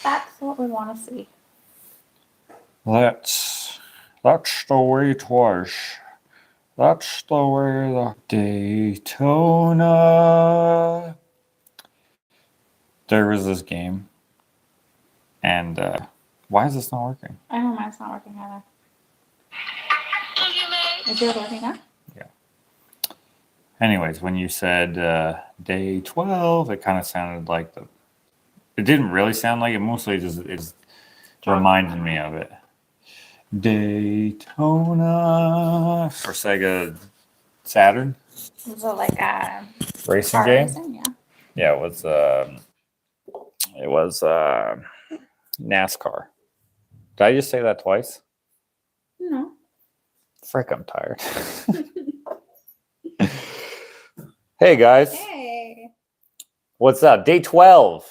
That's what we want to see. That's the way it was. That's the way the Daytona. There was this game, and why is this not working? I know mine's not working either. Is yours working now? Yeah. Anyways, when you said day 12, it kind of sounded like the. It didn't really sound like it. Mostly just it reminded me of it. Daytona for Sega Saturn. Was it like a Racing game? Racing? Yeah. Yeah, it was NASCAR. Did I just say that twice? No. Frick, I'm tired. Hey guys. Hey. What's up? Day 12.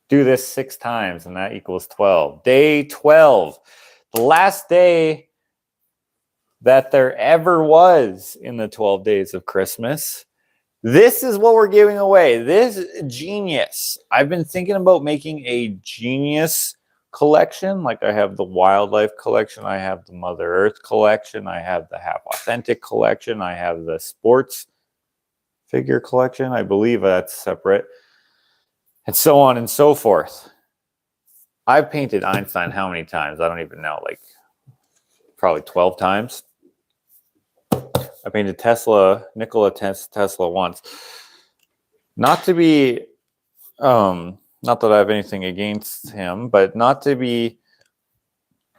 Do this 6 times and that equals 12. Day 12. The last day that there ever was in the 12 days of Christmas. This is what we're giving away. This genius. I've been thinking about making a genius collection. Like I have the wildlife collection. I have the Mother Earth collection. I have the Half Authentic collection. I have the sports figure collection. I believe that's separate. And so on and so forth. I've painted Einstein how many times? I don't even know. Like probably 12 times. I painted Nikola Tesla once. Not to be, not that I have anything against him, but not to be,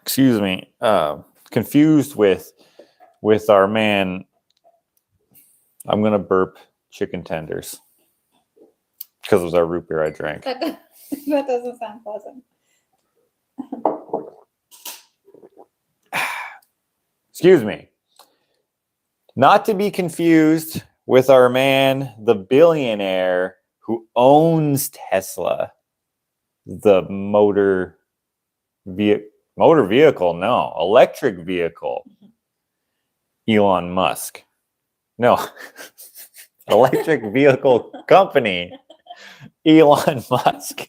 confused with our man. I'm going to burp chicken tenders because it was our root beer I drank. That doesn't sound pleasant. Excuse me. Not to be confused with our man, the billionaire who owns Tesla, the motor vehicle, no, electric vehicle, Elon Musk. No, electric vehicle company, Elon Musk.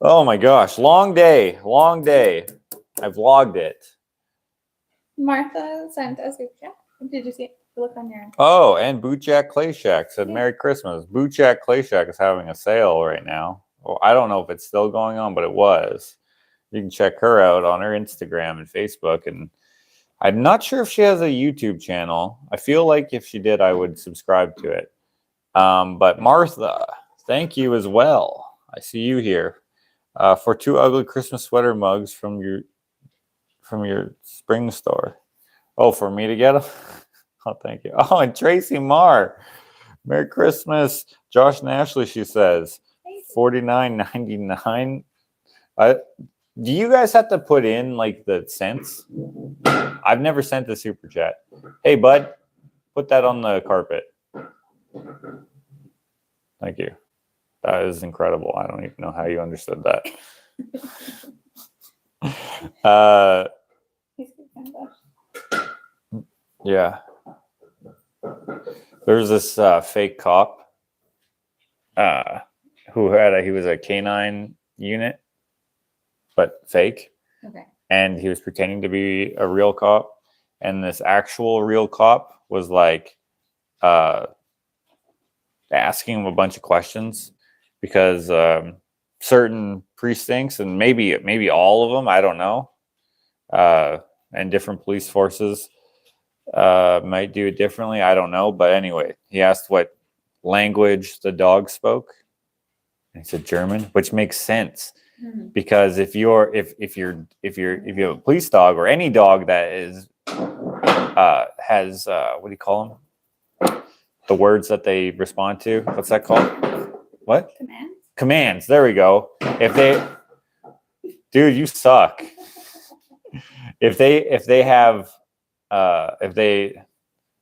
Oh my gosh, long day. I vlogged it. Martha sent us a chat. Did you see it? Look on your. Oh, and Boot Jack Clay Shack said Merry Christmas. Boot Jack Clay Shack is having a sale right now. Well, I don't know if it's still going on, but it was. You can check her out on her Instagram and Facebook. And I'm not sure if she has a YouTube channel. I feel like if she did, I would subscribe to it. But Martha, thank you as well. I see you here for 2 ugly Christmas sweater mugs from your spring store. Oh, for me to get them? Oh, thank you. Oh, and Tracy Marr. Merry Christmas. Josh and Ashley, she says. $49.99. Do you guys have to put in like the cents? I've never sent the super chat. Hey, bud, put that on the carpet. Thank you. That is incredible. I don't even know how you understood that. Yeah. There's this fake cop he was a canine unit, but fake. Okay. And he was pretending to be a real cop. And this actual real cop was like asking him a bunch of questions because certain precincts, and maybe all of them, I don't know, and different police forces might do it differently. I don't know. But anyway, he asked what language the dog spoke. And he said German, which makes sense. Mm-hmm. Because if you have a police dog or any dog that is has what do you call them? The words that they respond to. What's that called? What? Commands. There we go. Dude, you suck. If they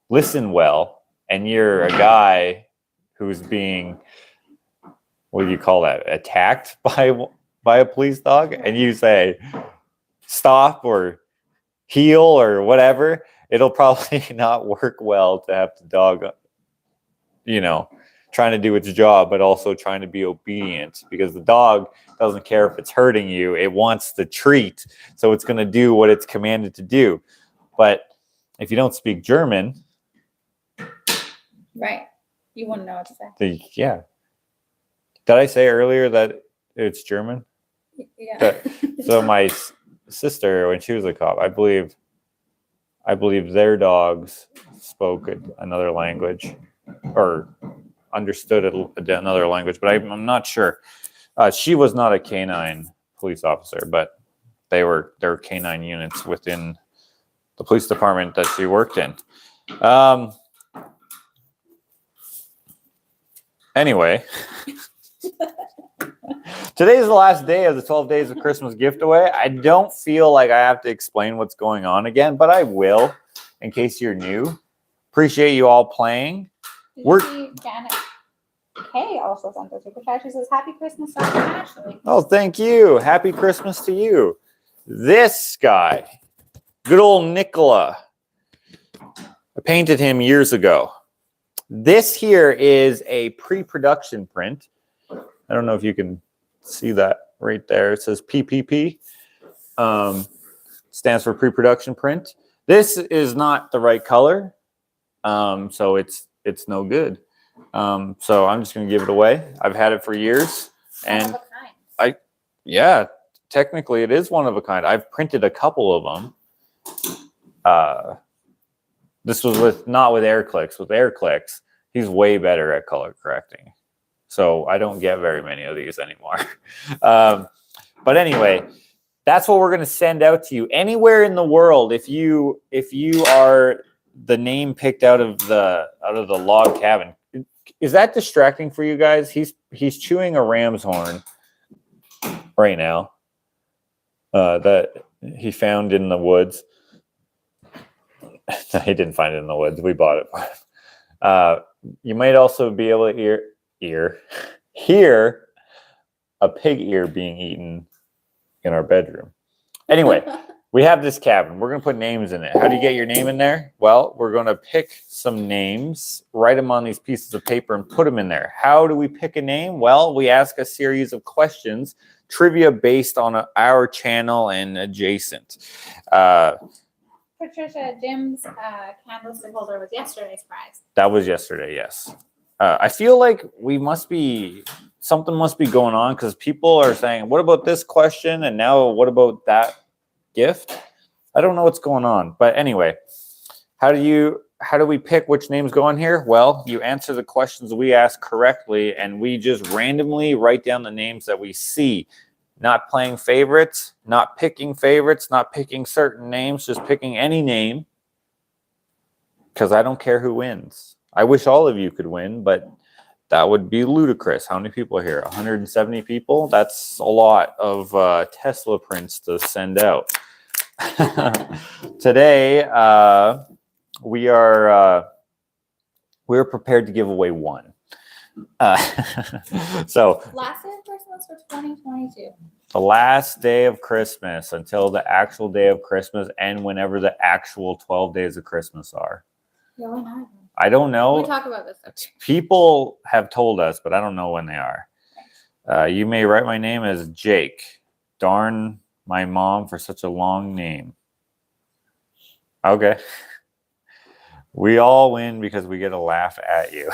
listen well, and you're a guy who's being, what do you call that, attacked by a police dog, and you say stop or heel or whatever, it'll probably not work well to have the dog, trying to do its job, but also trying to be obedient, because the dog doesn't care if it's hurting you. It wants the treat. So it's going to do what it's commanded to do. But if you don't speak German, Right. You wouldn't know what to say. yeah. Did I say earlier that it's German? Yeah. So my sister, when she was a cop, I believe their dogs spoke another language or understood another language, but I'm not sure. She was not a canine police officer, but there were canine units within the police department that she worked in. Anyway, today's the last day of the 12 days of Christmas gift away. I don't feel like I have to explain what's going on again, but I will in case you're new. Appreciate you all playing. Did you see Janet Kay also sent us a super chat? She says, Happy Christmas, Dr. Ashley. Oh, thank you. Happy Christmas to you. This guy, good old Nicola. I painted him years ago. This here is a pre-production print. I don't know if you can see that right there. It says PPP. Stands for pre-production print. This is not the right color, so it's no good. So I'm just going to give it away. I've had it for years, and yeah, technically it is one of a kind. I've printed a couple of them. This was not with air clicks. With air clicks, he's way better at color correcting. So I don't get very many of these anymore. But anyway, that's what we're going to send out to you anywhere in the world. If you are the name picked out of the log cabin, is that distracting for you guys? He's chewing a ram's horn right now that he found in the woods. No, he didn't find it in the woods. We bought it. You might also be able to hear a pig ear being eaten in our bedroom. Anyway, we have this cabin. We're going to put names in it. How do you get your name in there? Well, we're going to pick some names, write them on these pieces of paper, and put them in there. How do we pick a name? Well, we ask a series of questions, trivia based on our channel and adjacent. Patricia, Jim's candlestick holder was yesterday's prize. That was yesterday, yes. I feel like something must be going on, because people are saying, what about this question? And now what about that gift? I don't know what's going on. But anyway, how do we pick which names go in here? Well, you answer the questions we ask correctly, and we just randomly write down the names that we see. Not playing favorites, not picking favorites, not picking certain names, just picking any name, because I don't care who wins. I wish all of you could win, but that would be ludicrous. How many people are here? 170 people? That's a lot of Tesla prints to send out. Today, we're prepared to give away one. So Last day of Christmas for 2022. The last day of Christmas until the actual day of Christmas, and whenever the actual 12 days of Christmas are. Yeah, why not? I don't know. We'll talk about this. People have told us, but I don't know when they are. You may write my name as Jake. Darn my mom for such a long name. Okay. We all win because we get a laugh at you.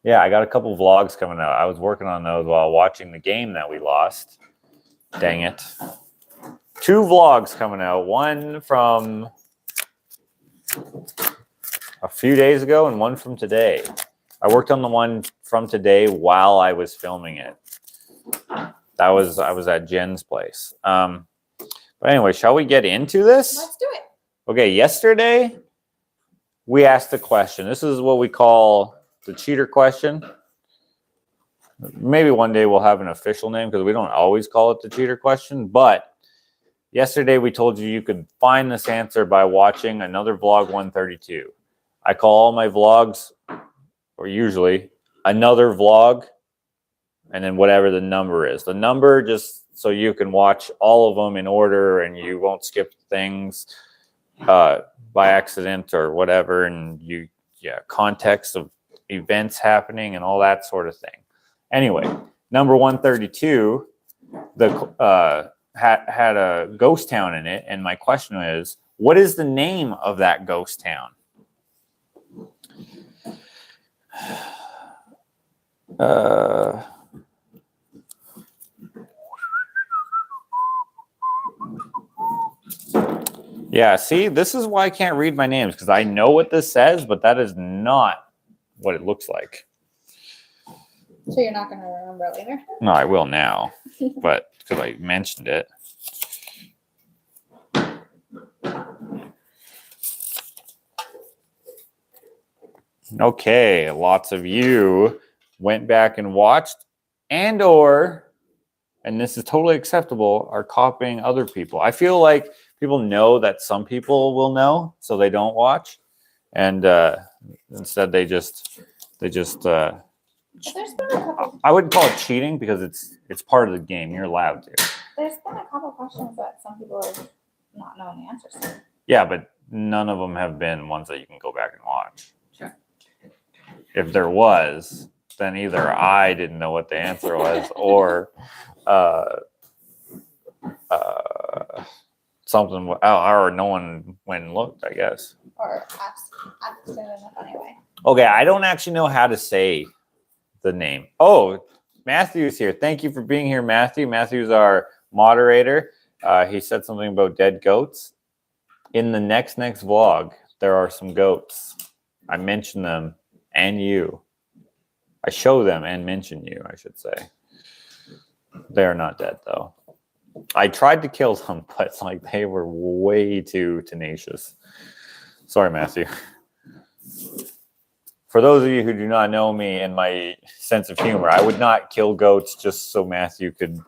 Yeah, I got a couple vlogs coming out. I was working on those while watching the game that we lost. Dang it. 2 vlogs coming out. One from a few days ago and one from today. I worked on the one from today while I was filming it. I was at Jen's place. But anyway, shall we get into this? Let's do it. Okay, yesterday we asked a question. This is what we call the cheater question. Maybe one day we'll have an official name, because we don't always call it the cheater question. But yesterday we told you could find this answer by watching another vlog 132. I call all my vlogs, or usually, another vlog, and then whatever the number is. The number, just so you can watch all of them in order and you won't skip things. by accident or whatever, and context of events happening and all that sort of thing. Anyway, number 132, the had a ghost town in it, and my question is, what is the name of that ghost town? Yeah, see, this is why I can't read my names, because I know what this says, but that is not what it looks like. So you're not going to remember later? No, I will now, but because I mentioned it. Okay, lots of you went back and watched and this is totally acceptable, are copying other people. I feel like people know that some people will know, so they don't watch. And instead they just There's been a couple. I wouldn't call it cheating because it's part of the game. You're allowed to. There's been a couple questions that some people are not knowing the answers to. Yeah, but none of them have been ones that you can go back and watch. Sure. If there was, then either I didn't know what the answer was, or something, or no one went and looked, I guess. Or accident in a funny way. Okay, I don't actually know how to say the name. Oh, Matthew's here. Thank you for being here, Matthew. Matthew's our moderator. He said something about dead goats. In the next vlog, there are some goats. I mention them and you. I show them and mention you, I should say. They're not dead, though. I tried to kill them, but like they were way too tenacious. Sorry, Matthew. For those of you who do not know me and my sense of humor, I would not kill goats just so Matthew could.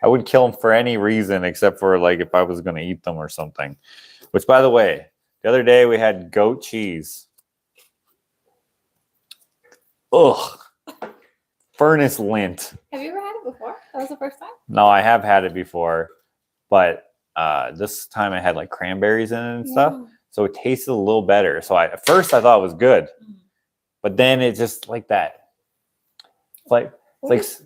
I would kill them for any reason except for like if I was going to eat them or something. Which, by the way, the other day we had goat cheese. Ugh. Furnace lint. Have you ever had it before? That was the first time? No, I have had it before, but this time I had like cranberries in it and stuff, so it tasted a little better. So at first I thought it was good, but then it just like that, like furnace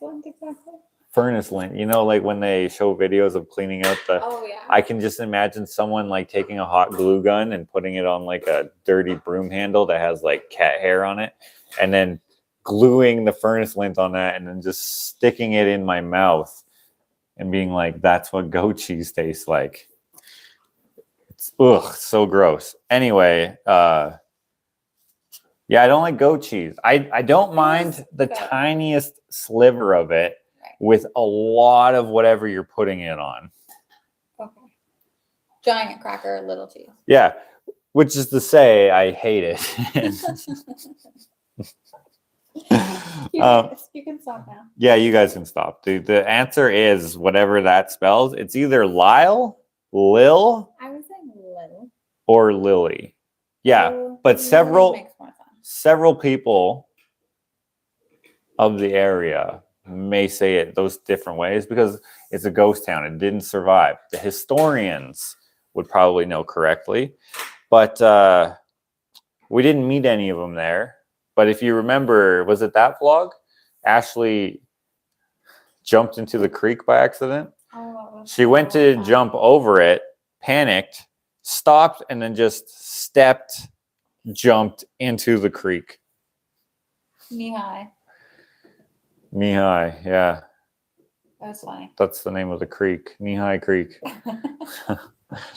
lint exactly. Furnace lint, you know, like when they show videos of cleaning out the. Oh yeah. I can just imagine someone like taking a hot glue gun and putting it on like a dirty broom handle that has like cat hair on it, and then gluing the furnace lint on that and then just sticking it in my mouth and being like, that's what goat cheese tastes like. It's so gross. Anyway, yeah, I don't like goat cheese. I don't mind the tiniest sliver of it with a lot of whatever you're putting it on. Okay. Giant cracker, little cheese. Yeah, which is to say I hate it. You can stop now. Yeah, you guys can stop. The answer is whatever that spells. It's either Lyle, Lil, I was saying Lil, or Lily. Yeah, but several people of the area may say it those different ways because it's a ghost town. It didn't survive. The historians would probably know correctly, but we didn't meet any of them there. But if you remember, was it that vlog? Ashley jumped into the creek by accident. Oh, she went to jump over it, panicked, stopped, and then just jumped into the creek. Knee high. Knee high, yeah. That's funny. That's the name of the creek, Knee High Creek. That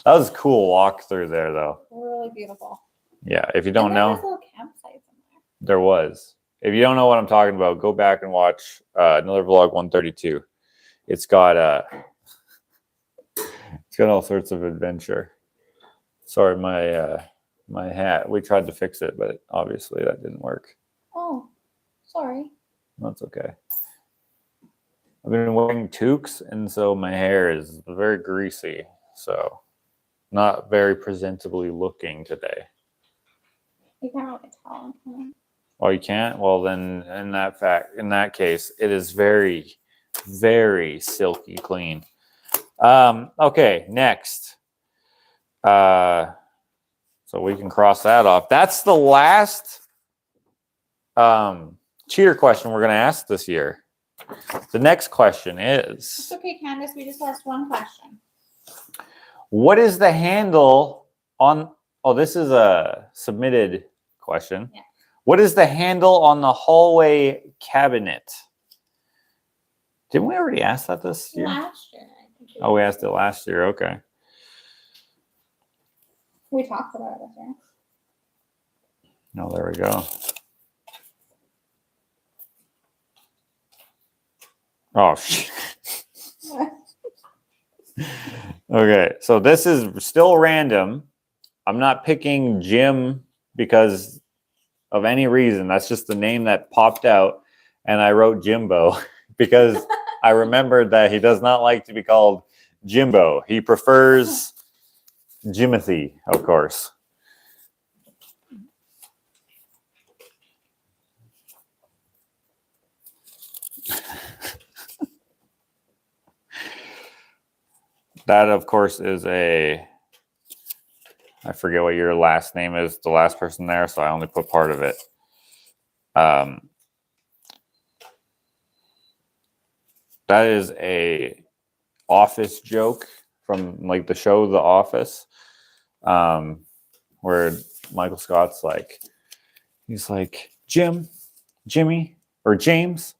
was a cool walk through there, though. Really beautiful. Yeah, if you don't know. Little campsites in there. There was. If you don't know what I'm talking about, go back and watch another vlog 132. It's got all sorts of adventure. Sorry, my hat. We tried to fix it, but obviously that didn't work. Oh, sorry. That's okay. I've been wearing toques, and so my hair is very greasy. So not very presentably looking today. You can't really tell. Oh, you can't? Well, then in that case, it is very, very silky clean. Okay, next. So we can cross that off. That's the last cheater question we're going to ask this year. The next question It's is, okay, Candace. We just asked one question. what is the handle on... Oh, this is a submitted question. Yeah. What is the handle on the hallway cabinet? Didn't we already ask that this year? Last year, I think. Oh, we asked it last year. Okay. We talked about it this year. No, there we go. Oh, shit. Okay, so this is still random. I'm not picking Jim because of any reason. That's just the name that popped out, and I wrote Jimbo because I remembered that he does not like to be called Jimbo. He prefers Jimothy, of course. That, of course, is a... I forget what your last name is, the last person there, so I only put part of it. That is a office joke from like the show The Office, where Michael Scott's like, he's like, Jim, Jimmy, or James,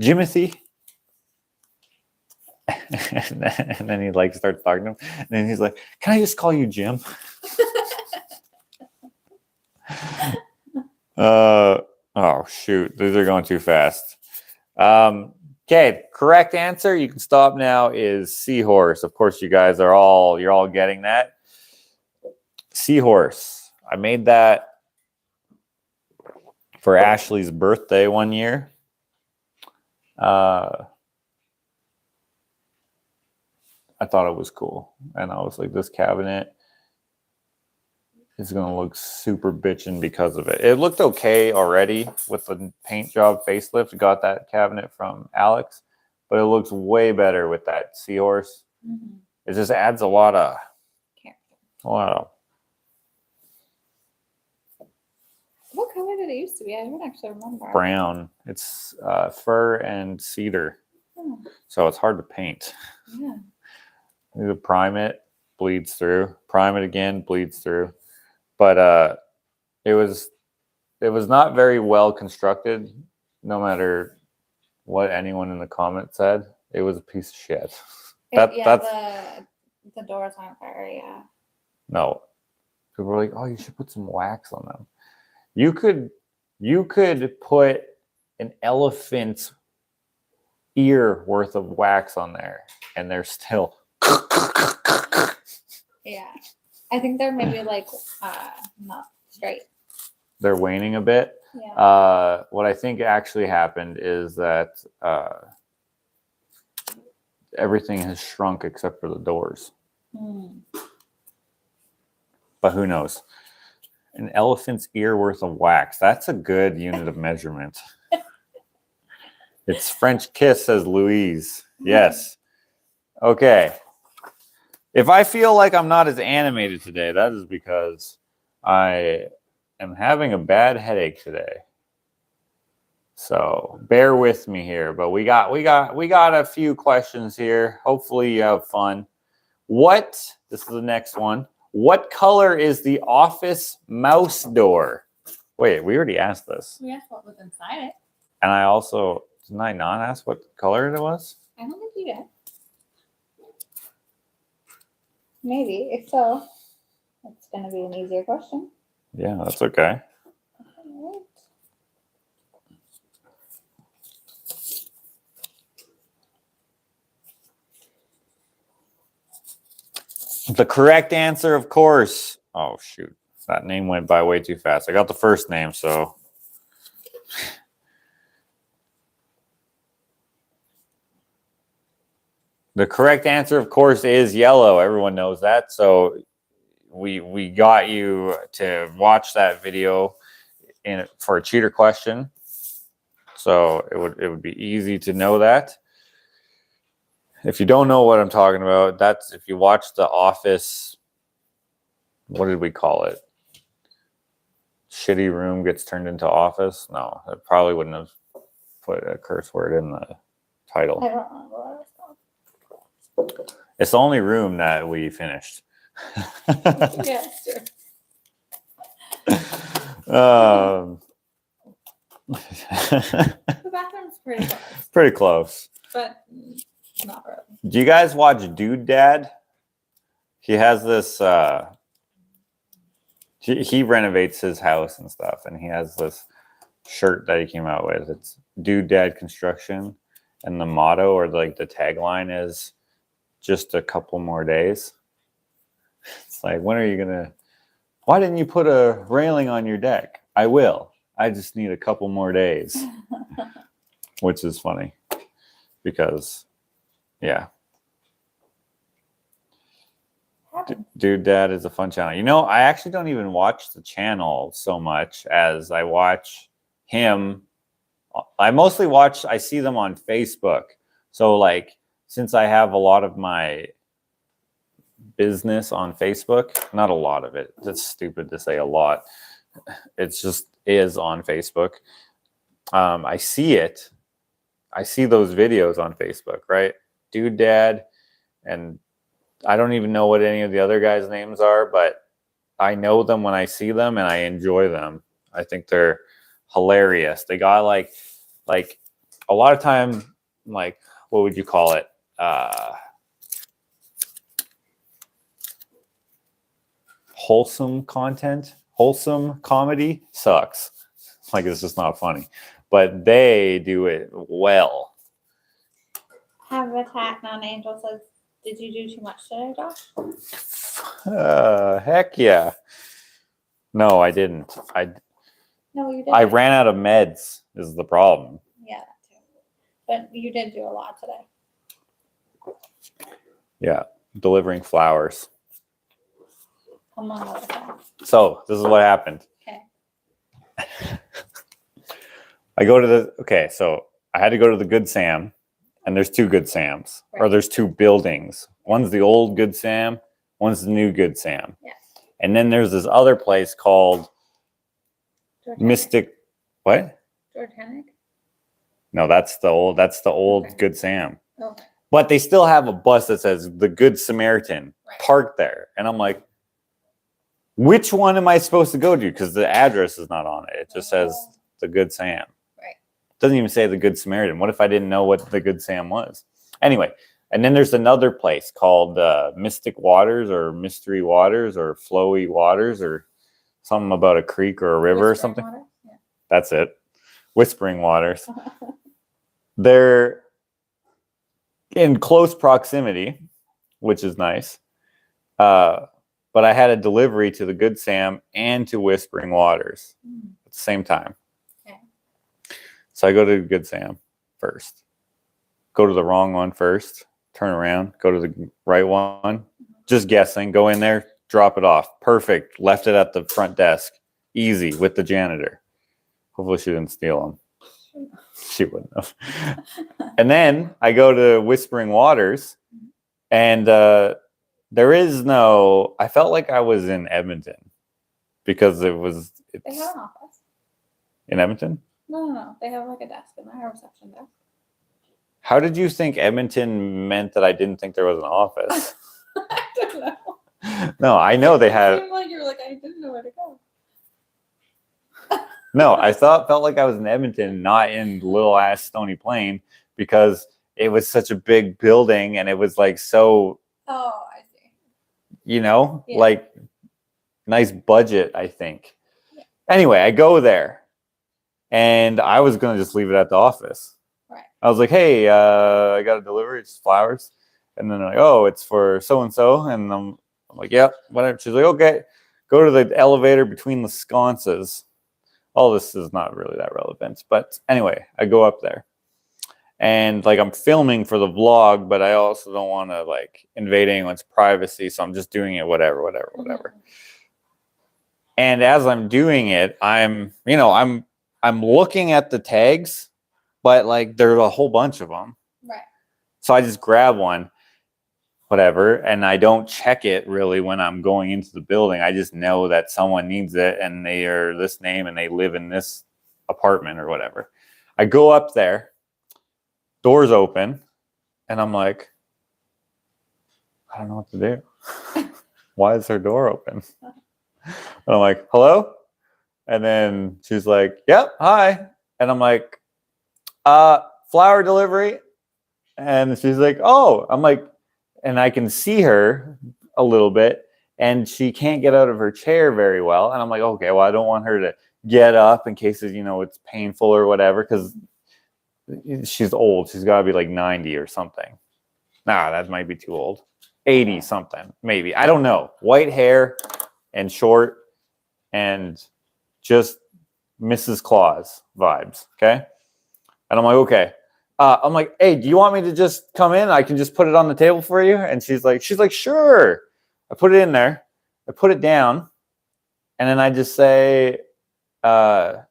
Jimothy. and then he like starts talking to him, and then he's like, can I just call you Jim? Oh shoot, these are going too fast. Okay, correct answer, you can stop now, is seahorse. Of course, you guys are you're all getting that. Seahorse. I made that for Ashley's birthday one year. I thought it was cool. And I was like, this cabinet is going to look super bitchin' because of it. It looked okay already with the paint job facelift. Got that cabinet from Alex, but it looks way better with that seahorse. Mm-hmm. It just adds a lot of character. Wow. What color did it used to be? I don't actually remember. Brown. It's fir and cedar. Oh. So it's hard to paint. Yeah. You prime it, bleeds through. Prime it again, bleeds through. But it was not very well constructed. No matter what anyone in the comments said, it was a piece of shit. The doors aren't very. No, people were like, "Oh, you should put some wax on them." You could put an elephant's ear worth of wax on there, and they're still. Yeah, I think they're maybe like not straight. They're waning a bit. Yeah. What I think actually happened is that everything has shrunk except for the doors. Mm. But who knows? An elephant's ear worth of wax. That's a good unit of measurement. It's French kiss, says Louise. Yes. Okay. If I feel like I'm not as animated today, that is because I am having a bad headache today. So bear with me here. But we got a few questions here. Hopefully you have fun. This is the next one. What color is the office mouse door? Wait, we already asked this. We asked what was inside it. And I also, didn't I not ask what color it was? I don't think you did. Maybe. If so, it's going to be an easier question. Yeah, that's okay. All right. The correct answer, of course. Oh, shoot. That name went by way too fast. I got the first name, so. The correct answer, of course, is yellow. Everyone knows that. So we got you to watch that video for a cheater question. So it would be easy to know that. If you don't know what I'm talking about, that's if you watch The Office what did we call it? Shitty room gets turned into office. No, it probably wouldn't have put a curse word in the title. I don't remember what it was called. It's the only room that we finished. Yeah, it's true. The bathroom's pretty close, Pretty close. but not really. Do you guys watch Dude Dad? He has this he renovates his house and stuff, and he has this shirt that he came out with. It's Dude Dad Construction, and the motto or like the tagline is just a couple more days. It's like, when are you gonna, why didn't you put a railing on your deck? I will. I just need a couple more days. Which is funny because yeah. Dude Dad is a fun channel. You know, I actually don't even watch the channel so much as I watch him. I mostly watch, I see them on Facebook. So like, since I have a lot of my business on Facebook, not a lot of it. That's stupid to say a lot. It's just is on Facebook. I see it. I see those videos on Facebook, right? Dude Dad, and I don't even know what any of the other guys' names are, but I know them when I see them and I enjoy them. I think they're hilarious. They got like a lot of time, like, what would you call it? Wholesome content, wholesome comedy sucks. Like, it's just not funny, but they do it well. Habitat Non-Angel says, did you do too much today, Josh? Heck yeah. No, I didn't. No, you didn't. I ran out of meds is the problem. Yeah, that too. But you did do a lot today. Yeah, delivering flowers. Among other things. So this is what happened. Okay. So I had to go to the Good Sam, and there's two Good Sams, or there's two buildings. One's the old Good Sam, one's the new Good Sam. Yes. And then there's this other place called George Mystic. What? George Hennick? No, that's the old Okay. Good Sam. Okay. But they still have a bus that says the Good Samaritan parked there. And I'm like, which one am I supposed to go to? Because the address is not on it. It just says the Good Sam. Right. It doesn't even say the Good Samaritan. What if I didn't know what the Good Sam was? Anyway, and then there's another place called Mystic Waters or Mystery Waters or Flowy Waters or something about a creek or a river or something. Water? Yeah. That's it. Whispering Waters. They're in close proximity, which is nice. But I had a delivery to the Good Sam and to Whispering Waters at the same time. Okay. So I go to Good Sam first. Go to the wrong one first. Turn around. Go to the right one. Just guessing. Go in there. Drop it off. Perfect. Left it at the front desk. Easy with the janitor. Hopefully she didn't steal them. She wouldn't have. And then I go to Whispering Waters, and there is no, I felt like I was in Edmonton because They have an office. in Edmonton. No. They have like a desk in there, a reception desk. How did you think Edmonton meant that I didn't think there was an office? I don't know. No, I know they It have. seemed like you were like, I didn't know where to go. No, I felt like I was in Edmonton, not in little ass Stony Plain, because it was such a big building and it was like so. Oh, I see. Yeah. Like nice budget, I think. Yeah. Anyway, I go there and I was going to just leave it at the office. Right. I was like, hey, I got a delivery. It's flowers. And then they're like, oh, it's for so-and-so. And I'm like, yeah, whatever. She's like, okay, go to the elevator between the sconces. All this is not really that relevant. But anyway, I go up there. And like I'm filming for the vlog, but I also don't want to like invade anyone's privacy. So I'm just doing it, whatever. Mm-hmm. And as I'm doing it, I'm looking at the tags, but like there's a whole bunch of them. Right. So I just grab one. whatever. And I don't check it really when I'm going into the building. I just know that someone needs it and they are this name and they live in this apartment or whatever. I go up there, doors open, and I'm like, I don't know what to do. Why is her door open? And I'm like, hello? And then she's like, yep, hi. And I'm like, flower delivery. And she's like, oh, I'm like, and I can see her a little bit and she can't get out of her chair very well. And I'm like, okay, well, I don't want her to get up in case, you know, it's painful or whatever, because she's old. She's got to be like 90 or something. Nah, that might be too old. 80 something, maybe. I don't know. White hair and short and just Mrs. Claus vibes. Okay. And I'm like, okay. I'm like, hey, do you want me to just come in? I can just put it on the table for you. And she's like, sure. I put it in there. I put it down. And then I just say something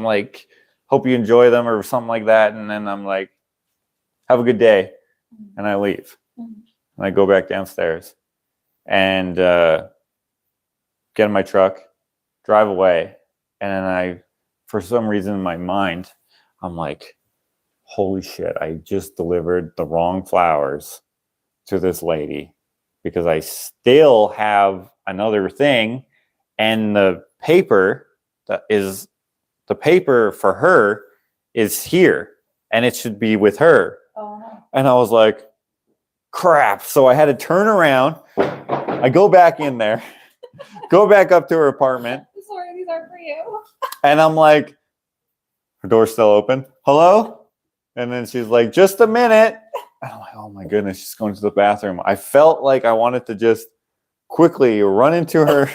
like, hope you enjoy them or something like that. And then I'm like, have a good day. And I leave. And I go back downstairs and get in my truck, drive away. And then for some reason in my mind, I'm like, holy shit, I just delivered the wrong flowers to this lady because I still have another thing. And the paper for her is here and it should be with her. Oh. And I was like, crap. So I had to turn around. I go back in there, go back up to her apartment. Sorry, these are for you. And I'm like, her door's still open. Hello? And then she's like, just a minute. And I'm like, oh my goodness, she's going to the bathroom. I felt like I wanted to just quickly run into her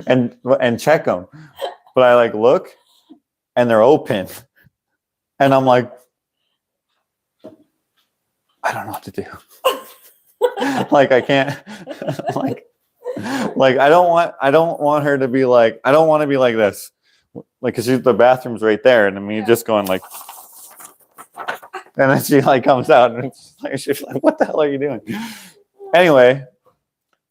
and check them. But I like look and they're open. And I'm like, I don't know what to do. Like I can't like I don't want her to be like, I don't want to be like this. Like, cause the bathroom's right there. And me just going like, and then she like comes out and she's like, what the hell are you doing? Anyway,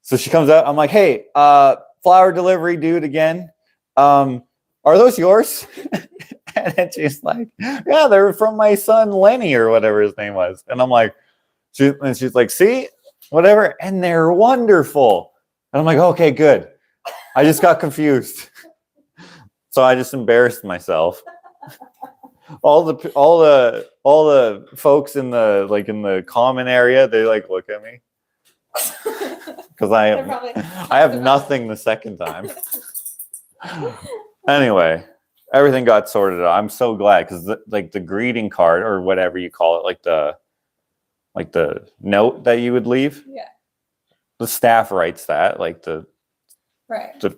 so she comes out. I'm like, hey, flower delivery dude again. Are those yours? And then she's like, yeah, they're from my son Lenny or whatever his name was. And I'm like, she's like, see, whatever. And they're wonderful. And I'm like, okay, good. I just got confused. So I just embarrassed myself. All the folks in the common area, they like look at me because I have nothing the second time. Anyway, everything got sorted out. I'm so glad because the greeting card or whatever you call it, like the note that you would leave. Yeah. The staff writes that, the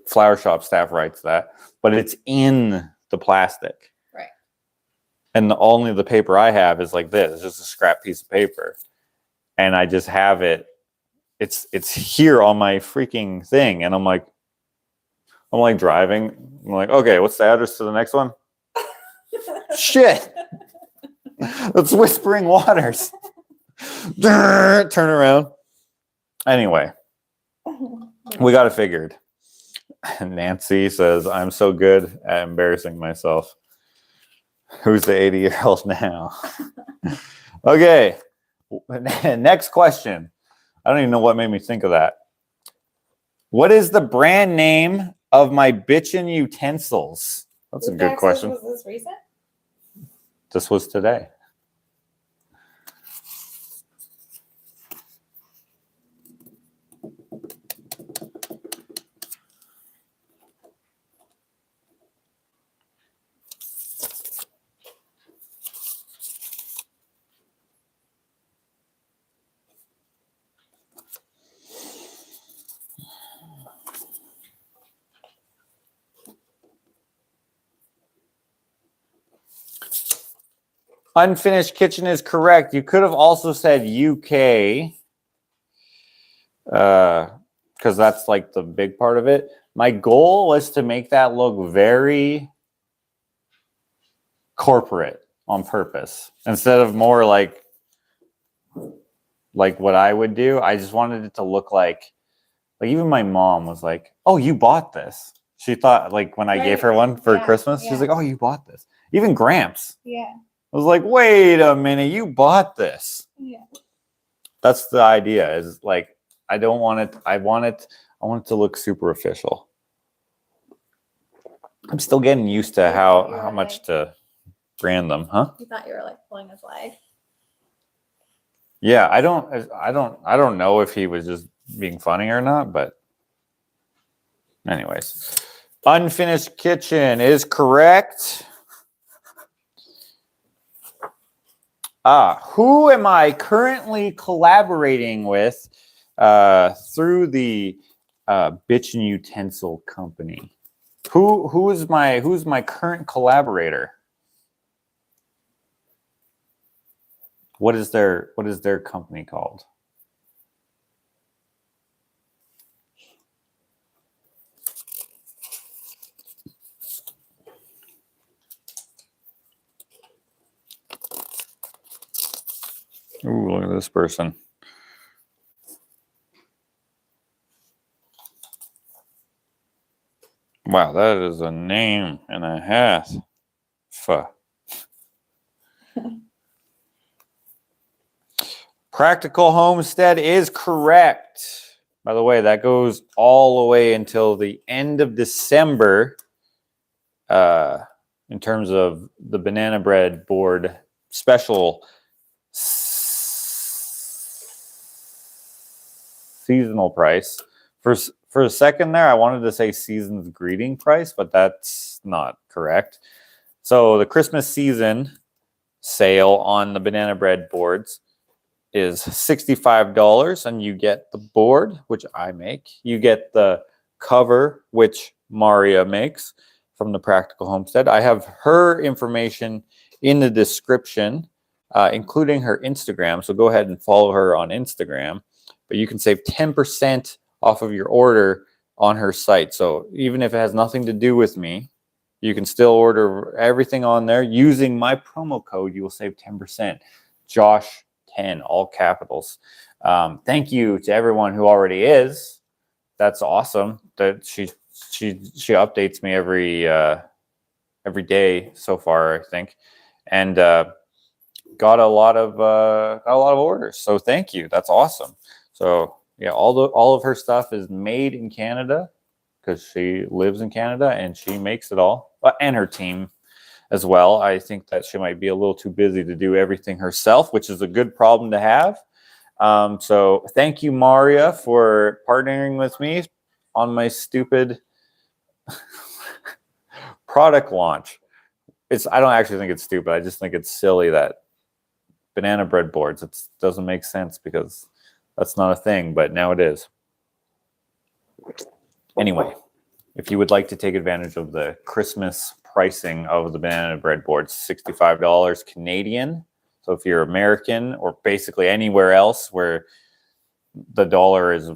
flower shop staff writes that, but it's in the plastic. Right. And only the paper I have is like this. It's just a scrap piece of paper. And I just have it. It's here on my freaking thing. And I'm like driving. I'm like, okay, what's the address to the next one? Shit. It's Whispering Waters. Turn around. Anyway, we got it figured. Nancy says, I'm so good at embarrassing myself. Who's the 80-year-old now? Okay. Next question. I don't even know what made me think of that. What is the brand name of my bitchin' utensils? That's a good question. Was this recent? This was today. Unfinished kitchen is correct. You could have also said UK, because that's like the big part of it. My goal was to make that look very corporate on purpose instead of more like like what I would do. I just wanted it to look like even my mom was like, "Oh, you bought this." She thought like when I gave her one for Christmas, she's like, "Oh, you bought this." Even Gramps. Yeah. I was like, "Wait a minute, you bought this." Yeah. That's the idea. Is like I don't want it. I want it to look super official. I'm still getting used to how much to brand them, huh? You thought you were like pulling his leg. Yeah, I don't know if he was just being funny or not, but anyways. Unfinished kitchen is correct. Who am I currently collaborating with through the Bitchin' Utensil company? Who's my current collaborator? What is their company called? Ooh, look at this person. Wow, that is a name and a half. Practical Homestead is correct. By the way, that goes all the way until the end of December in terms of the banana bread board special seasonal price. For a second there, I wanted to say season's greeting price, but that's not correct. So the Christmas season sale on the banana bread boards is $65, and you get the board, which I make. You get the cover, which Maria makes from the Practical Homestead. I have her information in the description, including her Instagram. So go ahead and follow her on Instagram. But you can save 10% off of your order on her site. So even if it has nothing to do with me, you can still order everything on there. Using my promo code, you will save 10%. Josh10, all capitals. Thank you to everyone who already is. That's awesome. That she updates me every day so far, I think, and got a lot of orders. So thank you. That's awesome. So yeah, all of her stuff is made in Canada because she lives in Canada and she makes it all, and her team as well. I think that she might be a little too busy to do everything herself, which is a good problem to have. So thank you, Maria, for partnering with me on my stupid product launch. I don't actually think it's stupid. I just think it's silly that banana bread boards, it doesn't make sense because that's not a thing, but now it is. Anyway, if you would like to take advantage of the Christmas pricing of the banana bread boards, $65 Canadian. So if you're American or basically anywhere else where the dollar is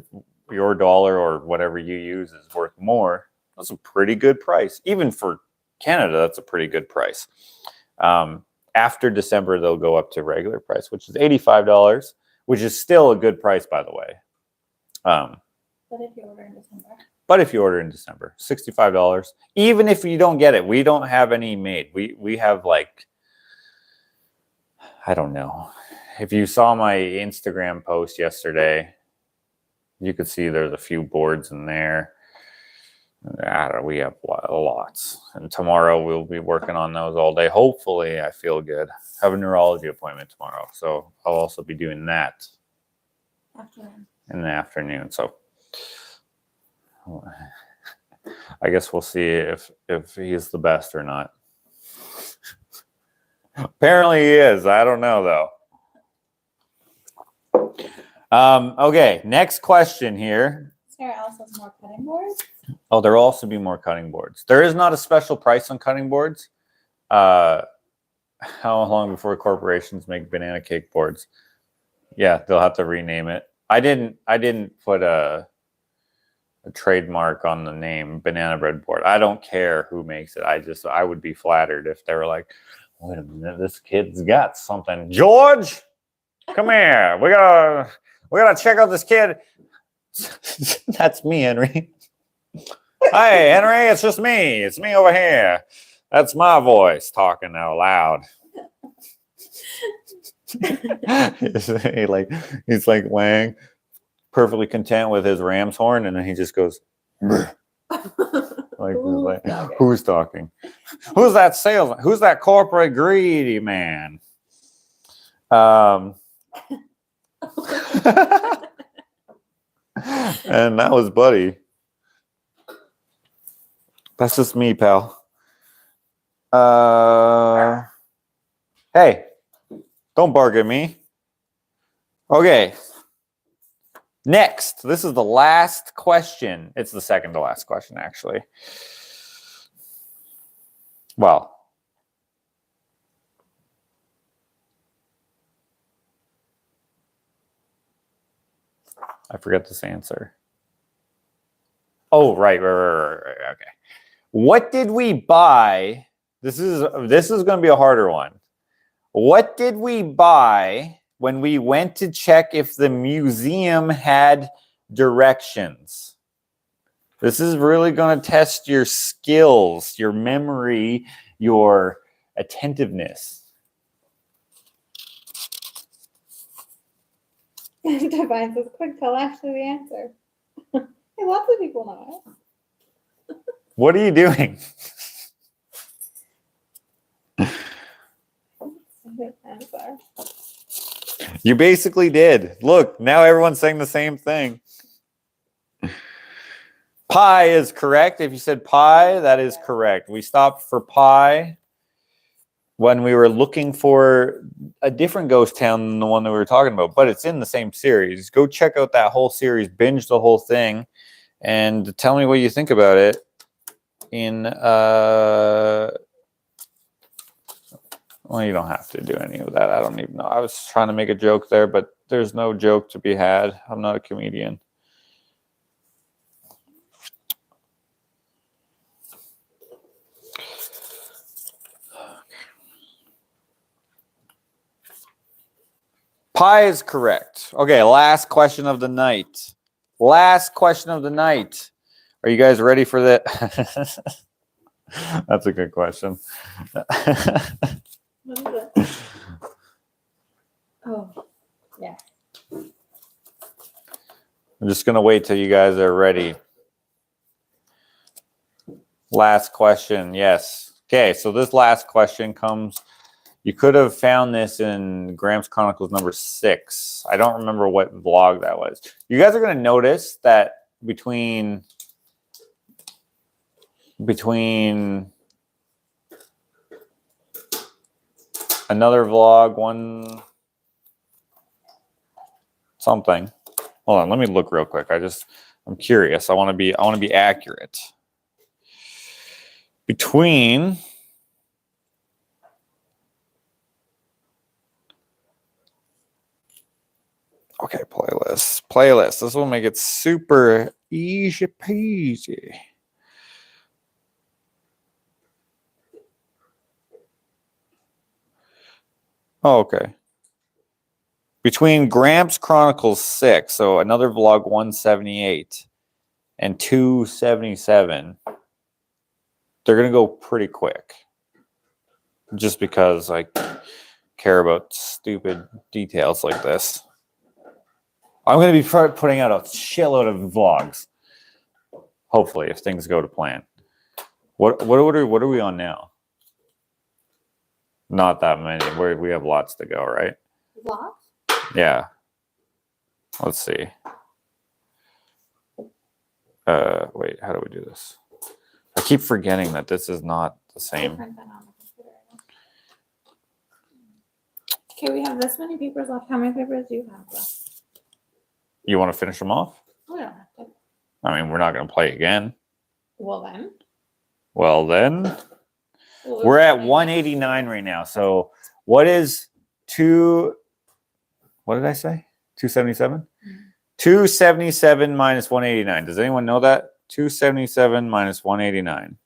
your dollar or whatever you use is worth more, that's a pretty good price. Even for Canada, that's a pretty good price. After December, they'll go up to regular price, which is $85, which is still a good price, by the way. But if you order in December. But if you order in December, $65. Even if you don't get it, we don't have any made. We have like, I don't know. If you saw my Instagram post yesterday, you could see there's a few boards in there. We have lots. And tomorrow we'll be working on those all day. Hopefully, I feel good. I have a neurology appointment tomorrow, so I'll also be doing that in the afternoon. So I guess we'll see if he's the best or not. Apparently he is. I don't know though. Okay, next question here. Is there also more cutting boards? Oh, there will also be more cutting boards. There is not a special price on cutting boards. How long before corporations make banana cake boards? Yeah, they'll have to rename it. I didn't put a trademark on the name banana bread board. I don't care who makes it. I would be flattered if they were like, wait a minute, this kid's got something. George, Come here. We gotta check out this kid. That's me, Henry. Hi, Henry. It's just me. It's me over here. That's my voice talking out loud. he's like laying perfectly content with his ram's horn, and then he just goes. Who's talking? Who's that salesman? Who's that corporate greedy man? And that was Buddy. That's just me, pal. Hey, don't bark at me. Okay. Next, this is the last question. It's the second to last question, actually. Well, I forget this answer. Oh, right. Okay. What did we buy? This is going to be a harder one. What did we buy when we went to check if the museum had directions? This is really going to test your skills, your memory, your attentiveness. Divine says, quick, tell Ashley the answer. Hey, lots of people know it. What are you doing? Answer. You basically did. Look, now everyone's saying the same thing. Pi is correct. If you said pi, that is correct. We stopped for pi when we were looking for a different ghost town than the one that we were talking about, but it's in the same series. Go check out that whole series, binge the whole thing, and tell me what you think about it in well, you don't have to do any of that. I don't even know. I was trying to make a joke there, but there's no joke to be had. I'm not a comedian. Pi is correct. Okay, last question of the night. Last question of the night. Are you guys ready for that? That's a good question. What is it? Oh, yeah. I'm just going to wait till you guys are ready. Last question. Yes. Okay, so this last question comes... You could have found this in Graham's Chronicles number 6. I don't remember what vlog that was. You guys are going to notice that between another vlog, one something. Hold on, let me look real quick. I'm curious. I want to be accurate. Between okay, playlist. This will make it super easy peasy. Oh, okay. Between Gramps Chronicles 6, so another vlog 178, and 277, they're going to go pretty quick. Just because I care about stupid details like this. I'm going to be putting out a shitload of vlogs. Hopefully, if things go to plan. What are we on now? Not that many. We have lots to go, right? Lots? Yeah. Let's see. Wait, how do we do this? I keep forgetting that this is not the same. Okay, we have this many papers left. How many papers do you have left? You want to finish them off? We don't have to. I mean, we're not going to play again. Well then. We're at 189 right now. So what is what did I say? 277? 277 minus 189. Does anyone know that? 277 minus 189.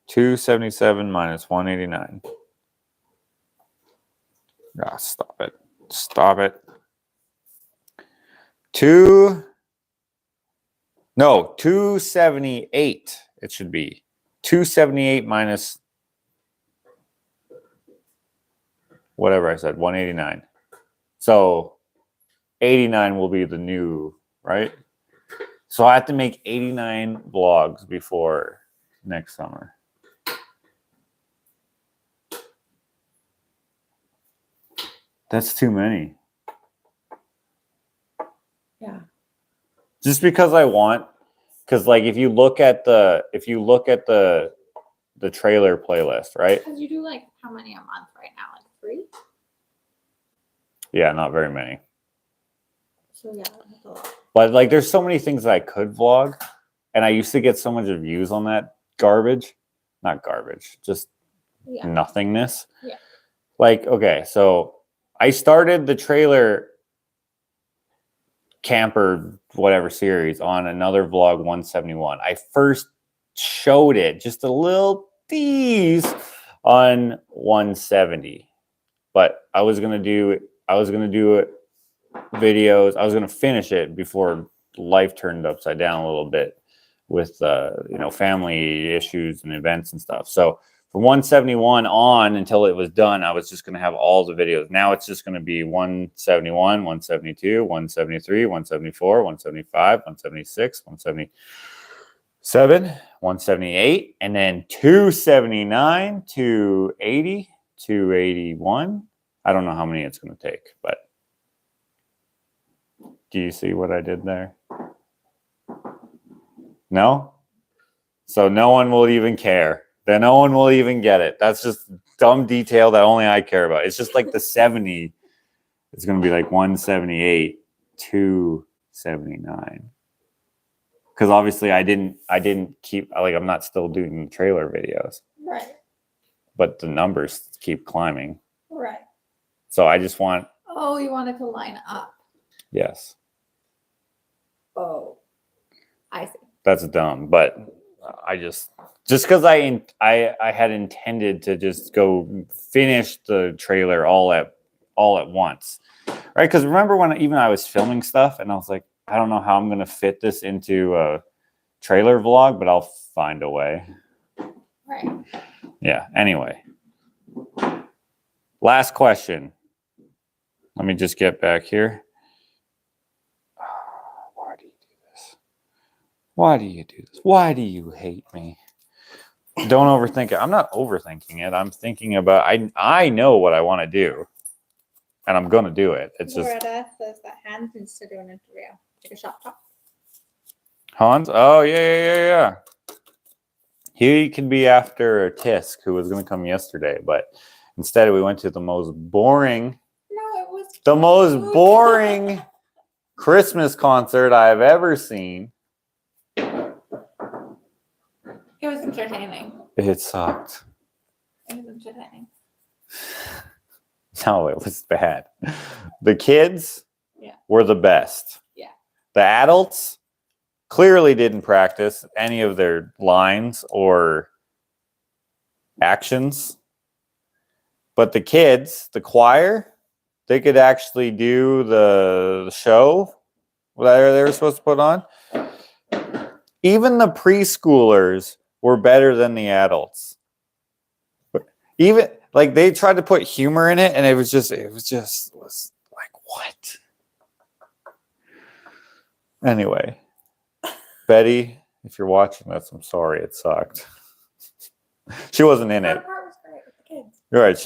277 minus 189. Ah, stop it. Stop it. 278. It should be 278 minus whatever I said, 189. So 89 will be the new, right? So I have to make 89 vlogs before next summer. That's too many. Yeah. Just because I want, because like if you look at the trailer playlist, right? Because you do like how many a month right now? Like 3? Yeah, not very many. So yeah, that's a lot. But like there's so many things that I could vlog, and I used to get so much views on that garbage. Not garbage, just nothingness. Yeah. Like, okay, so I started the trailer camper whatever series on another vlog 171. I first showed it just a little tease on 170, but I was gonna do videos. I was gonna finish it before life turned upside down a little bit with family issues and events and stuff. So from 171 on until it was done, I was just going to have all the videos. Now it's just going to be 171, 172, 173, 174, 175, 176, 177, 178, and then 279, 280, 281. I don't know how many it's going to take, but do you see what I did there? No? So no one will even care. Then no one will even get it. That's just dumb detail that only I care about. It's just like the 70 is going to be like 178, 279. Because obviously I didn't keep, like, I'm not still doing trailer videos. Right. But the numbers keep climbing. Right. So I just want. Oh, you want it to line up. Yes. Oh, I see. That's dumb, but I just because I had intended to just go finish the trailer all at once, right? Because remember when even I was filming stuff and I was like, I don't know how I'm gonna fit this into a trailer vlog, but I'll find a way. Right. Yeah. Anyway, last question. Let me just get back here. Why do you do this? Why do you do this? Why do you hate me? Don't overthink it. I'm not overthinking it. I'm thinking about, I know what I want to do, and I'm going to do it. It's just. Loretta says that Hans needs to do an interview. Take a shot top. Hans? Oh, yeah. He could be after Tisk, who was going to come yesterday, but instead we went to the most boring. No, it was the most boring Christmas concert I've ever seen. It was entertaining. It sucked. It was entertaining. No, it was bad. The kids were the best. Yeah. The adults clearly didn't practice any of their lines or actions. But the kids, the choir, they could actually do the show that they were supposed to put on. Even the preschoolers were better than the adults. Even like they tried to put humor in it, and it was like, what? Anyway, Betty, if you're watching this, I'm sorry it sucked. She wasn't in it. That part was great with the kids. You're right.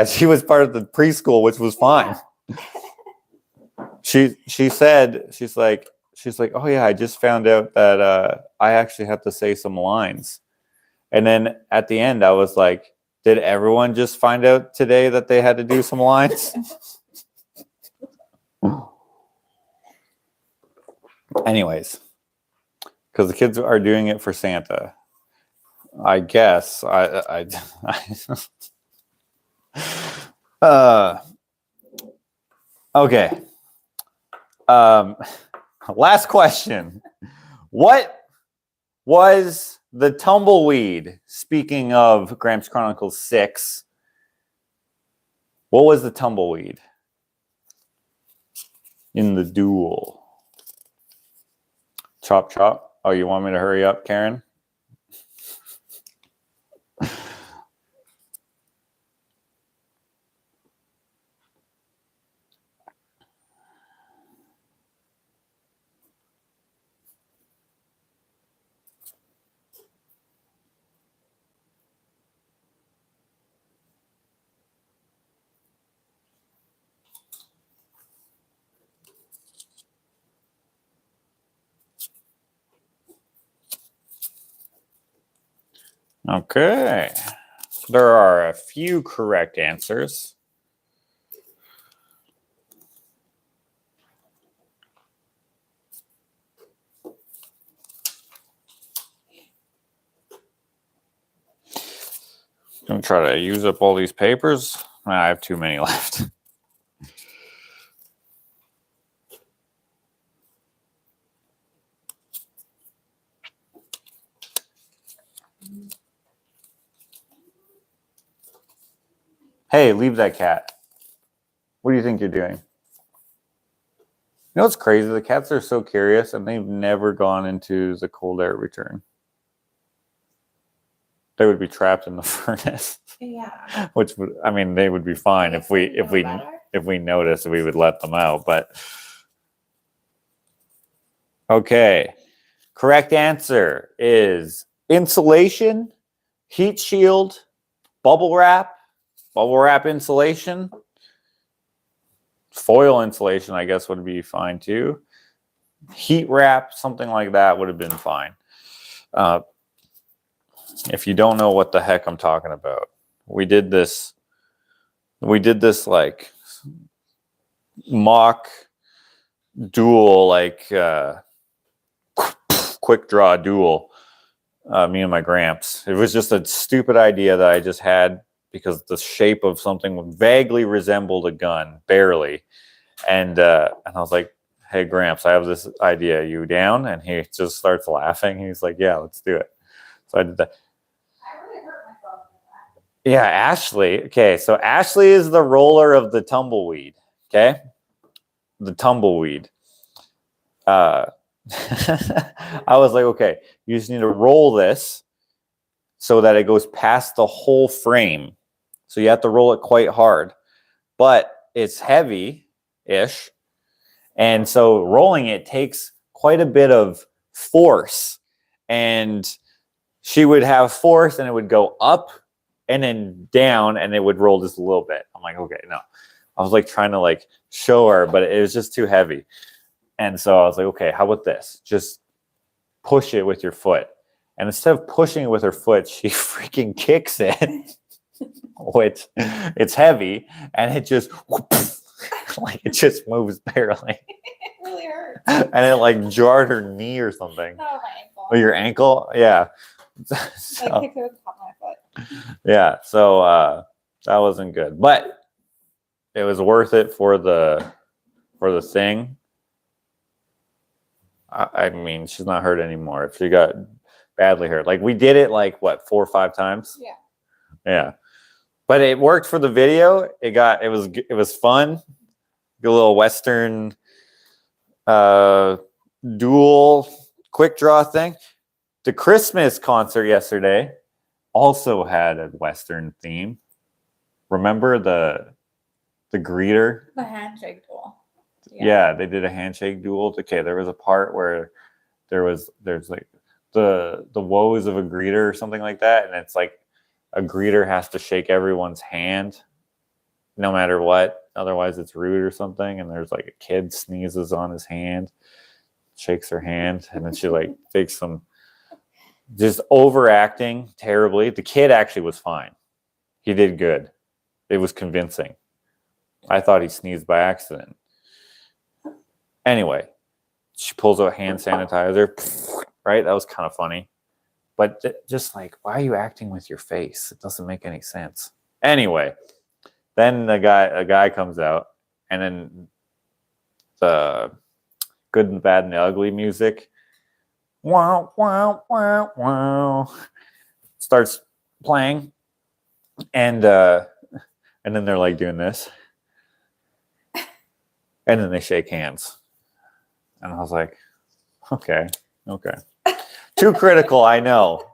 She was part of the preschool, which was fine. She said, she's like, oh yeah, I just found out that I actually have to say some lines. And then at the end, I was like, did everyone just find out today that they had to do some lines? Anyways, because the kids are doing it for Santa. I guess okay. Last question. What was the Tumbleweed? Speaking of Gramps Chronicles 6, what was the Tumbleweed in the duel? Chop, chop. Oh, you want me to hurry up, Karen? Okay. There are a few correct answers. I'm gonna try to use up all these papers. I have too many left. Hey, leave that cat. What do you think you're doing? You know what's crazy? The cats are so curious and they've never gone into the cold air return. They would be trapped in the furnace. Yeah. Which would, I mean, they would be fine if we noticed, we would let them out. But okay, correct answer is insulation, heat shield, bubble wrap insulation, foil insulation. I guess would be fine too. Heat wrap, something like that would have been fine. If you don't know what the heck I'm talking about, we did this like mock duel, like quick draw duel, me and my Gramps. It was just a stupid idea that I just had because the shape of something vaguely resembled a gun, barely. And I was like, hey, Gramps, I have this idea. You down? And he just starts laughing. He's like, yeah, let's do it. So I did that. Yeah, Ashley. Okay, so Ashley is the roller of the tumbleweed. Okay, the tumbleweed. I was like, okay, you just need to roll this so that it goes past the whole frame. So you have to roll it quite hard, but it's heavy-ish, and so rolling it takes quite a bit of force. And she would have force, and it would go up and then down, and it would roll just a little bit. I'm like, okay, no. I was like trying to like show her, but it was just too heavy. And so I was like, okay, how about this? Just push it with your foot. And instead of pushing it with her foot, she freaking kicks it, which it's heavy, and it just like it just moves barely. It really hurts. And it like jarred her knee or something. Oh, my ankle. Oh, your ankle? Yeah. So, I kicked it with the top of my foot. yeah, so that wasn't good, but it was worth it for the thing. I mean, she's not hurt anymore. If she got badly hurt, like we did it like what 4 or 5 times. Yeah, but it worked for the video. It was fun. A little Western duel quick draw thing. The Christmas concert yesterday also had a Western theme. Remember the greeter? The handshake duel. Yeah, they did a handshake duel. Okay, there was a part where there's like the woes of a greeter or something like that, and it's like a greeter has to shake everyone's hand no matter what, otherwise it's rude or something. And there's like a kid sneezes on his hand, shakes her hand, and then she like takes some just overacting terribly. The kid actually was fine. He did good. It was convincing. I thought he sneezed by accident. Anyway, she pulls out hand sanitizer, right? That was kind of funny. But just like, why are you acting with your face? It doesn't make any sense. Anyway, then a guy comes out, and then the good and bad and the ugly music, wow, wow, wow, wow, starts playing, and then they're like doing this, and then they shake hands, and I was like, okay, Okay. Too critical, I know.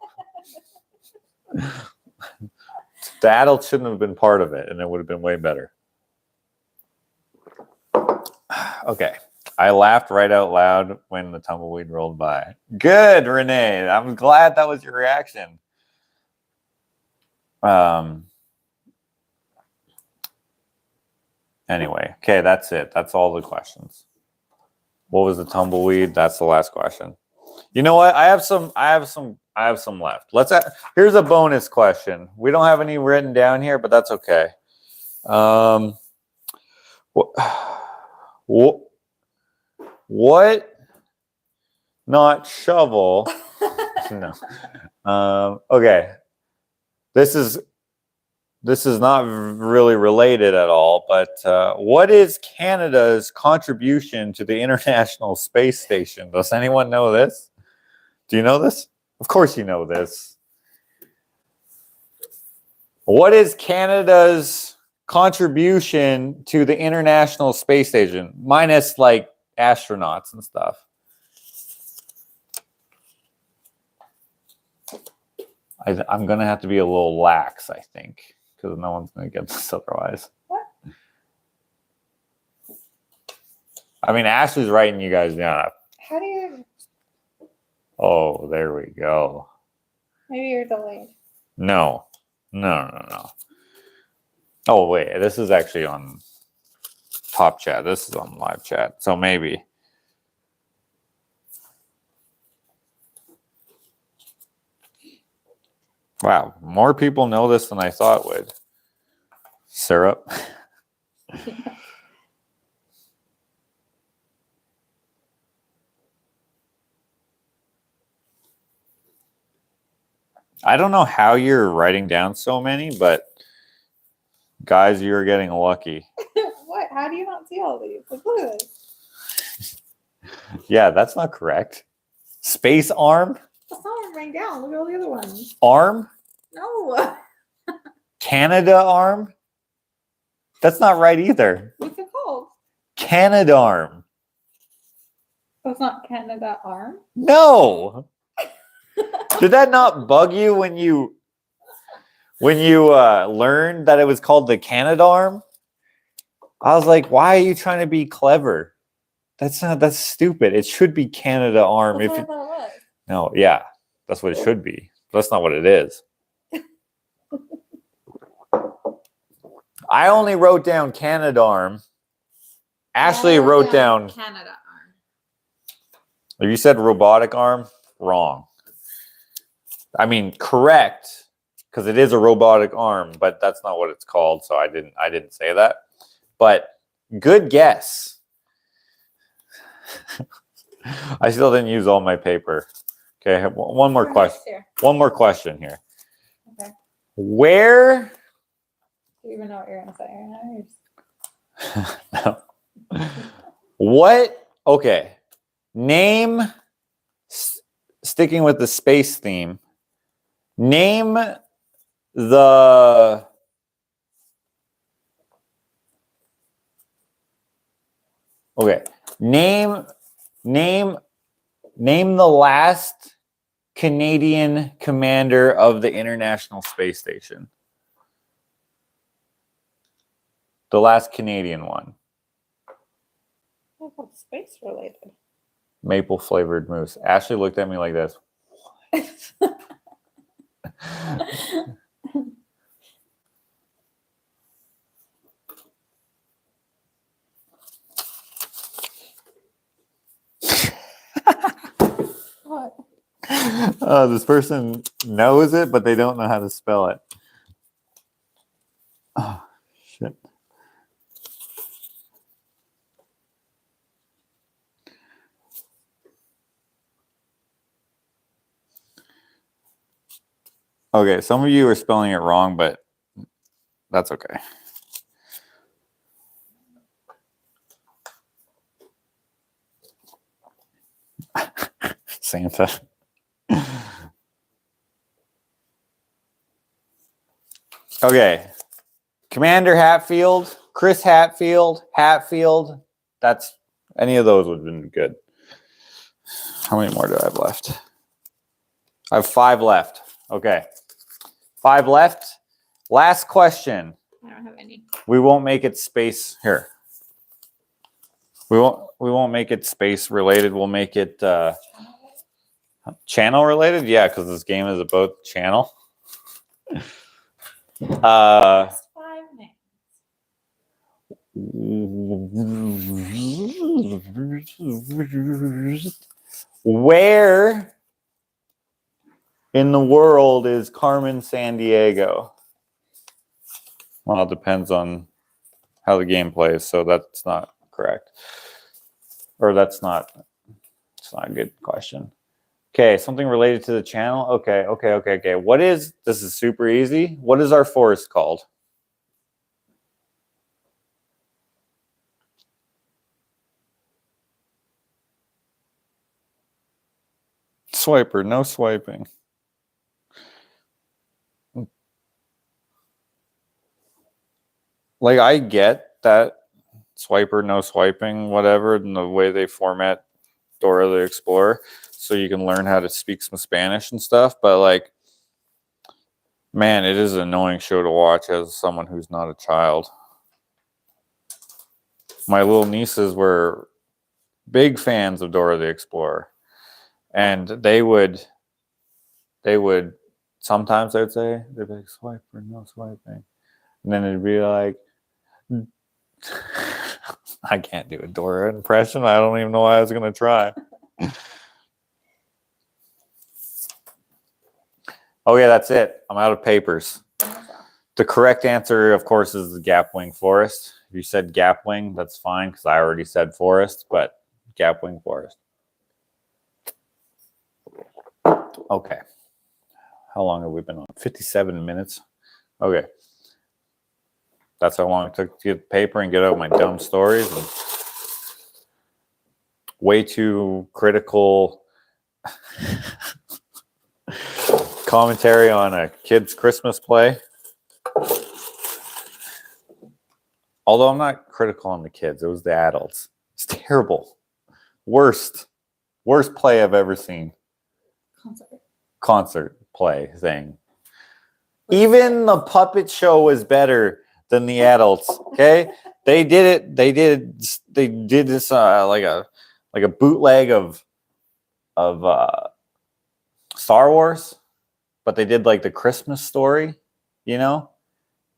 The adults shouldn't have been part of it, and it would have been way better. Okay. I laughed right out loud when the tumbleweed rolled by. Good, Renee. I'm glad that was your reaction. Anyway, okay, that's it. That's all the questions. What was the tumbleweed? That's the last question. You know what? I have some left. Here's a bonus question. We don't have any written down here, but that's okay. What not shovel? No. Okay. This is not really related at all, but what is Canada's contribution to the International Space Station? Does anyone know this? Do you know this? Of course you know this. What is Canada's contribution to the International Space Station? Minus like astronauts and stuff. I'm going to have to be a little lax, I think, because no one's going to get this otherwise. What? I mean, Ashley's writing you guys down. How do you? Oh, there we go. Maybe you're delayed. No. Oh, wait. This is actually on top chat. This is on live chat. So maybe. Wow. More people know this than I thought would. Syrup. I don't know how you're writing down so many, but guys, you're getting lucky. What? How do you not see all these? Like, look at this. Yeah, that's not correct. Space arm? That's not writing down. Look at all the other ones. Arm? No. Canada arm? That's not right either. What's it called? Canada arm. Oh, it's not Canada arm? No. Did that not bug you when you learned that it was called the Canada arm? I was like, why are you trying to be clever? That's stupid. It should be Canada arm. That's what I thought it was. No, yeah, that's what it should be. That's not what it is. I only wrote down Canada arm. Ashley wrote down Canada arm. You said robotic arm? Wrong. I mean, correct, because it is a robotic arm, but that's not what it's called, so I didn't say that. But good guess. I still didn't use all my paper. Okay, I have one more question. One more question here. Okay. Where? Do you even know what you're gonna say? No. What? Okay. Name. Sticking with the space theme. Name the. Okay. Name the last Canadian commander of the International Space Station. The last Canadian one. Oh, space related. Maple flavored mousse. Ashley looked at me like this. What? This person knows it, but they don't know how to spell it. Oh, shit. Okay, some of you are spelling it wrong, but that's okay. Santa. Okay. Commander Hatfield, Chris Hatfield, Hatfield. That's any of those would have been good. How many more do I have left? I have 5 left. Okay. 5 left. Last question. I don't have any. We won't make it space here. We won't make it space related. We'll make it channel related. Yeah, because this game is about channel. Last 5 minutes. Where in the world is Carmen Sandiego? Well, it depends on how the game plays, so that's not correct. Or it's not a good question. Okay, something related to the channel. Okay. This is super easy. What is our forest called? Swiper, no swiping. Like, I get that swiper, no swiping, whatever, and the way they format Dora the Explorer, so you can learn how to speak some Spanish and stuff. But like, man, it is an annoying show to watch as someone who's not a child. My little nieces were big fans of Dora the Explorer, and they would sometimes they'd say, they'd be like, swiper, no swiping, and then it'd be like, I can't do a Dora impression. I don't even know why I was going to try. Oh, yeah, that's it. I'm out of papers. The correct answer, of course, is the Gapwing Forest. If you said Gapwing, that's fine because I already said forest, but Gapwing Forest. Okay. How long have we been on? 57 minutes. Okay. That's how long it took to get the paper and get out my dumb stories. And way too critical commentary on a kid's Christmas play. Although I'm not critical on the kids. It was the adults. It's terrible. Worst play I've ever seen. Concert play thing. Even the puppet show was better than the adults. Okay, they did this like a bootleg of Star Wars, but they did like the Christmas story, you know.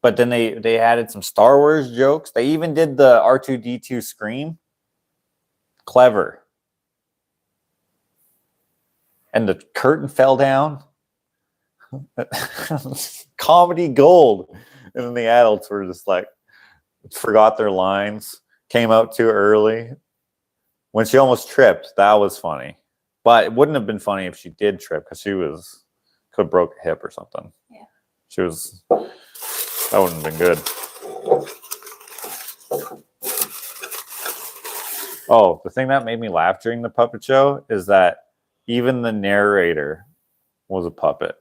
But then they added some Star Wars jokes. They even did the R2-D2 scream. Clever. And the curtain fell down. Comedy gold. And then the adults were just like, forgot their lines, came out too early. When she almost tripped, that was funny. But it wouldn't have been funny if she did trip, because could have broke a hip or something. Yeah. That wouldn't have been good. Oh, the thing that made me laugh during the puppet show is that even the narrator was a puppet,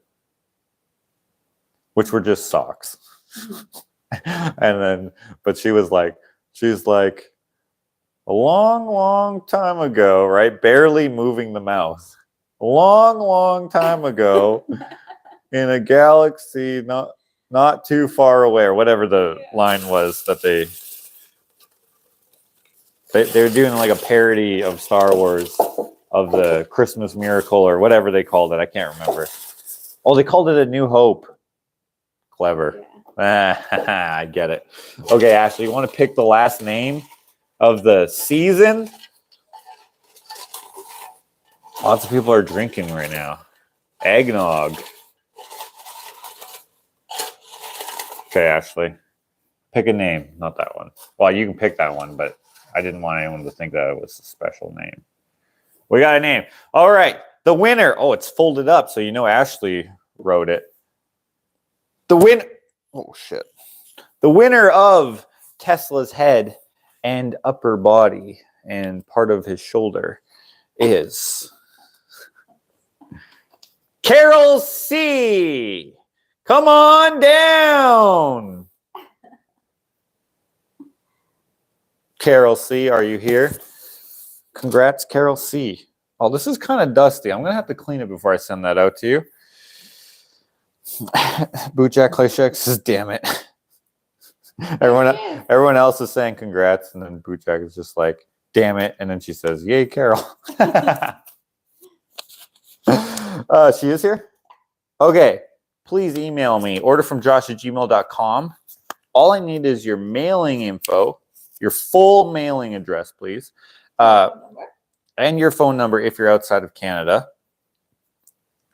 which were just socks. But she's like, a long, long time ago, right? Barely moving the mouth. A long, long time ago, in a galaxy not too far away, or whatever the line was that they were doing like a parody of Star Wars, of the Christmas Miracle or whatever they called it. I can't remember. Oh, they called it A New Hope. Clever. Yeah. I get it. Okay, Ashley, you want to pick the last name of the season? Lots of people are drinking right now. Eggnog. Okay, Ashley. Pick a name. Not that one. Well, you can pick that one, but I didn't want anyone to think that it was a special name. We got a name. All right. The winner. Oh, it's folded up, so you know Ashley wrote it. The winner. Oh, shit. The winner of Tesla's head and upper body and part of his shoulder is Carol C. Come on down. Carol C., are you here? Congrats, Carol C. Oh, this is kind of dusty. I'm gonna have to clean it before I send that out to you. Bootjack Claycheck says, "Damn it." Everyone else is saying congrats, and then Bootjack is just like, "Damn it," and then she says, "Yay, Carol." She is here. Okay, please email me, orderfromjosh@gmail.com. All I need is your mailing info, your full mailing address, please, and your phone number if you're outside of Canada.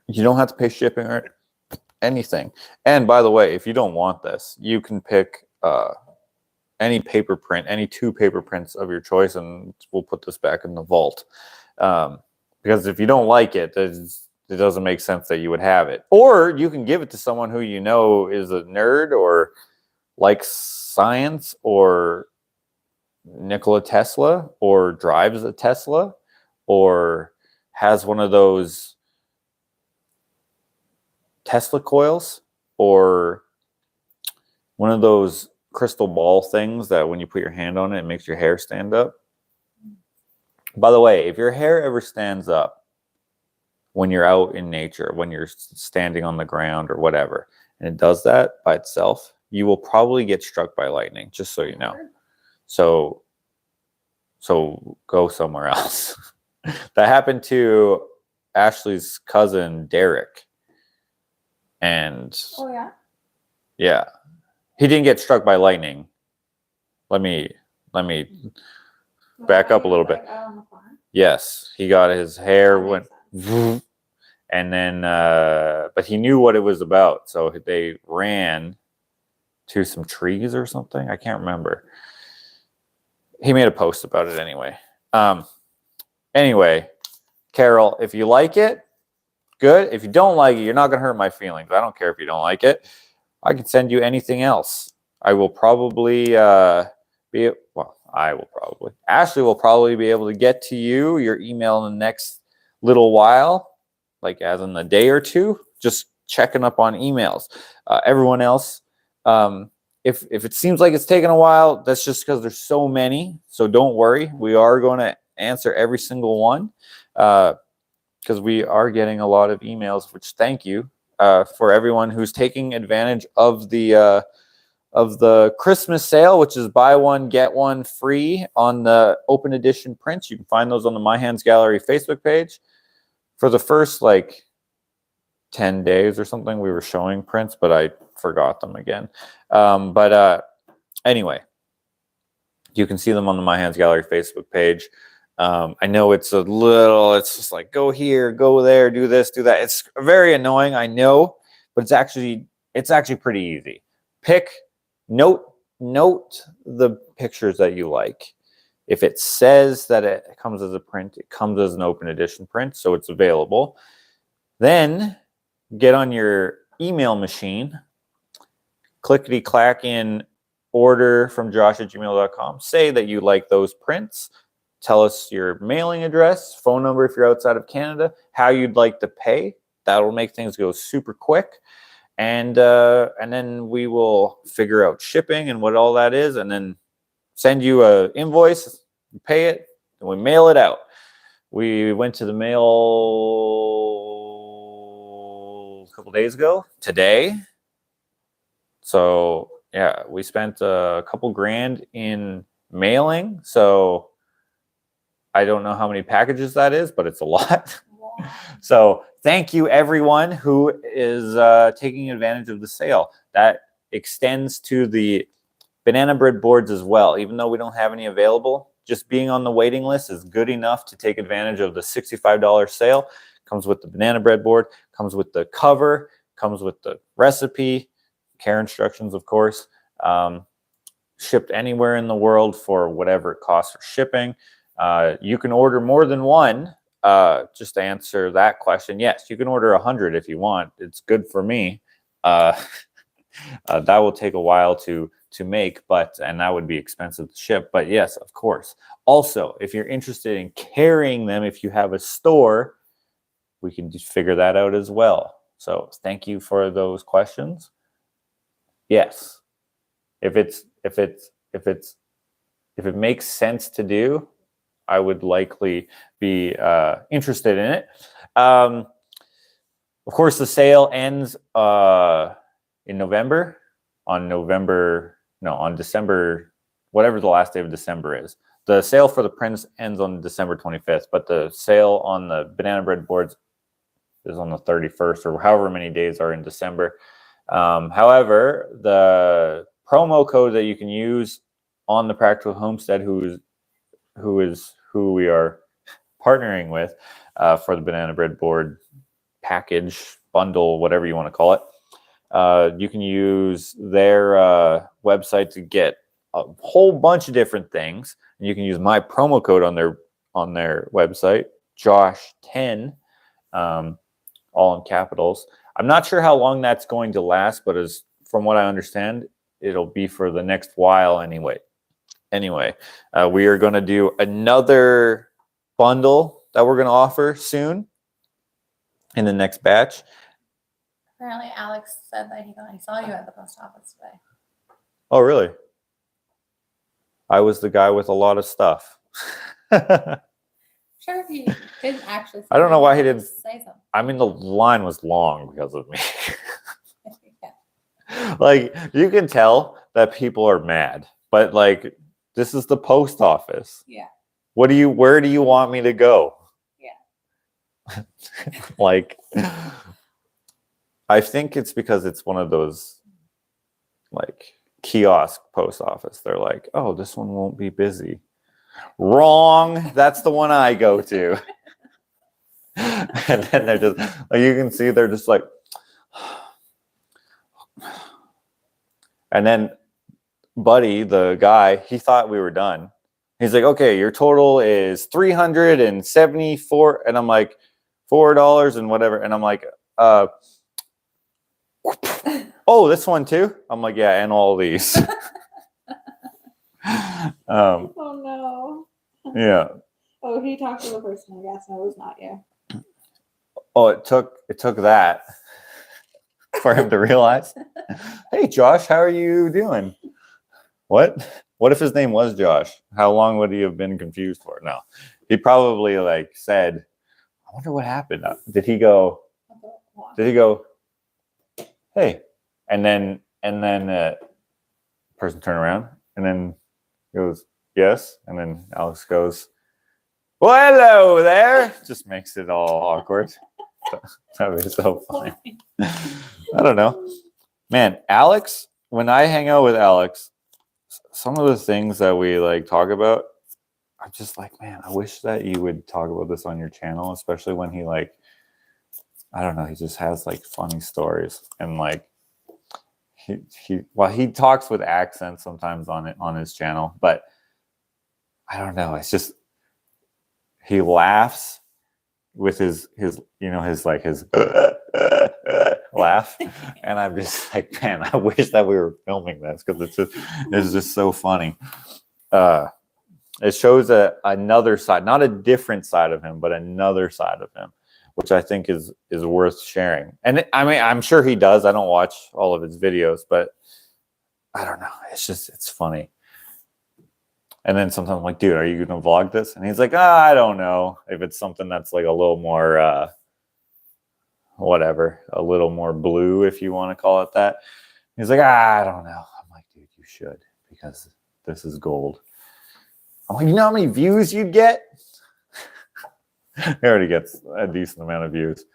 You don't have to pay shipping or anything. And by the way, if you don't want this, you can pick any paper print, any 2 paper prints of your choice, and we'll put this back in the vault. Because if you don't like it, it doesn't make sense that you would have it. Or you can give it to someone who you know is a nerd or likes science or Nikola Tesla or drives a Tesla or has one of those Tesla coils or one of those crystal ball things that when you put your hand on it, it makes your hair stand up. By the way, if your hair ever stands up when you're out in nature, when you're standing on the ground or whatever, and it does that by itself, you will probably get struck by lightning, just so you know. So go somewhere else. That happened to Ashley's cousin, Derek. And oh, yeah? Yeah. He didn't get struck by lightning. Let me back up a little bit. Yes, he got his hair went, and then but he knew what it was about, so they ran to some trees or something. I can't remember. He made a post about it anyway. Anyway, Carol, if you like it, good. If you don't like it, you're not gonna hurt my feelings. I don't care if you don't like it. I can send you anything else. I will probably Ashley will probably be able to get to your email in the next little while, like as in a day or two, just checking up on emails. Everyone else, if it seems like it's taken a while, that's just because there's so many. So don't worry. We are going to answer every single one because we are getting a lot of emails, which thank you. For everyone who's taking advantage of the Christmas sale, which is buy one get one free on the open edition prints. You can find those on the My Hands Gallery Facebook page. For the first 10 days or something, we were showing prints, but I forgot them again. Anyway, you can see them on the My Hands Gallery Facebook page. I know it's just like, go here, go there, do this, do that. It's very annoying, I know, but it's actually pretty easy. Note the pictures that you like. If it says that it comes as a print, it comes as an open edition print, so it's available. Then get on your email machine, clickety-clack in orderfromjosh@gmail.com. Say that you like those prints. Tell us your mailing address, phone number if you're outside of Canada, how you'd like to pay. That'll make things go super quick. And then we will figure out shipping and what all that is, and then send you an invoice, you pay it, and we mail it out. We went to the mail a couple days ago, today. So, yeah, we spent a couple grand in mailing. So, I don't know how many packages that is, but it's a lot. So thank you, everyone who is taking advantage of the sale. That extends to the banana bread boards as well. Even though we don't have any available, just being on the waiting list is good enough to take advantage of the $65 sale. Comes with the banana bread board, comes with the cover, comes with the recipe, care instructions, of course. Shipped anywhere in the world for whatever it costs for shipping. You can order more than one. Just to answer that question, yes, you can order 100 if you want. It's good for me. That will take a while to make, and that would be expensive to ship. But yes, of course. Also, if you're interested in carrying them, if you have a store, we can just figure that out as well. So thank you for those questions. Yes, if it makes sense to do, I would likely be interested in it. Of course, the sale ends in November. On December, whatever the last day of December is. The sale for the prints ends on December 25th, but the sale on the banana bread boards is on the 31st, or however many days are in December. However, the promo code that you can use on the Practical Homestead, who we are partnering with for the banana bread board package, bundle, whatever you want to call it, you can use their website to get a whole bunch of different things, and you can use my promo code on their website, Josh10, all in capitals. I'm not sure how long that's going to last, but from what I understand, it'll be for the next while anyway. We are going to do another bundle that we're going to offer soon in the next batch. Apparently, Alex said that he saw you at the post office today. Oh, really? I was the guy with a lot of stuff. Sure, if he didn't actually. I don't know why he didn't say something. I mean, the line was long because of me. Yeah. Like, you can tell that people are mad, but like, this is the post office. Yeah. Where do you want me to go? Yeah. Like, I think it's because it's one of those like kiosk post office. They're like, oh, this one won't be busy. Wrong. That's the one I go to. And then they're just like, you can see they're just like, and then Buddy, the guy, he thought we were done. He's like, okay, your total is $374, and I'm like, $4 and whatever, and I'm like, oh, this one too? I'm like, yeah, and all these. Oh no. Yeah. Oh, he talked to the person, I guess, and it was not you. Oh, it took that for him to realize. Hey, Josh, how are you doing? What? What if his name was Josh? How long would he have been confused for? No, he probably like said, "I wonder what happened." Did he go? Hey, and then person turned around and then goes, "Yes," and then Alex goes, "Well, hello there." Just makes it all awkward. That was so funny. I don't know. Man, Alex, when I hang out with Alex, some of the things that we like talk about, I'm just like, man, I wish that you would talk about this on your channel, especially when he like, I don't know, he just has like funny stories, and like he talks with accents sometimes on his channel, but I don't know, it's just he laughs with his laugh, and I'm just like, man, I wish that we were filming this because it's just so funny. It shows another side, not a different side of him, but another side of him, which I think is worth sharing. And I mean, I'm sure he does. I don't watch all of his videos, but I don't know. It's funny. And then sometimes I'm like, dude, are you going to vlog this? And he's like, I don't know. If it's something that's like a little more, whatever, a little more blue, if you want to call it that. He's like, I don't know. I'm like, dude, you should, because this is gold. I'm like, you know how many views you'd get? He already gets a decent amount of views.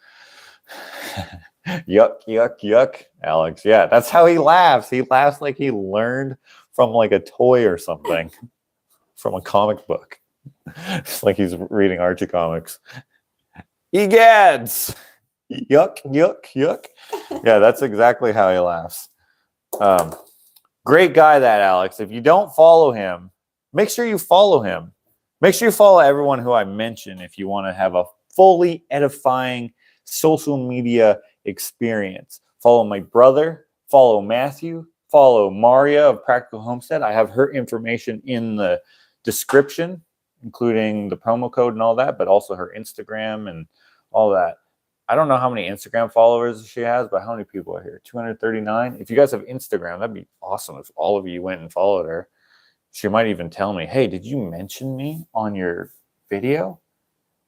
Yuck, yuck, yuck, Alex. Yeah, that's how he laughs. He laughs like he learned from like a toy or something, from a comic book. It's like he's reading Archie comics. Egads! Yuck, yuck, yuck. Yeah, that's exactly how he laughs. Great guy, that Alex. If you don't follow him, make sure you follow him. Make sure you follow everyone who I mention if you want to have a fully edifying social media experience. Follow my brother, follow Matthew, follow Maria of Practical Homestead. I have her information in the description, including the promo code and all that, but also her Instagram and all that. I don't know how many Instagram followers she has, but how many people are here? 239. If you guys have Instagram, that'd be awesome if all of you went and followed her. She might even tell me, hey, did you mention me on your video,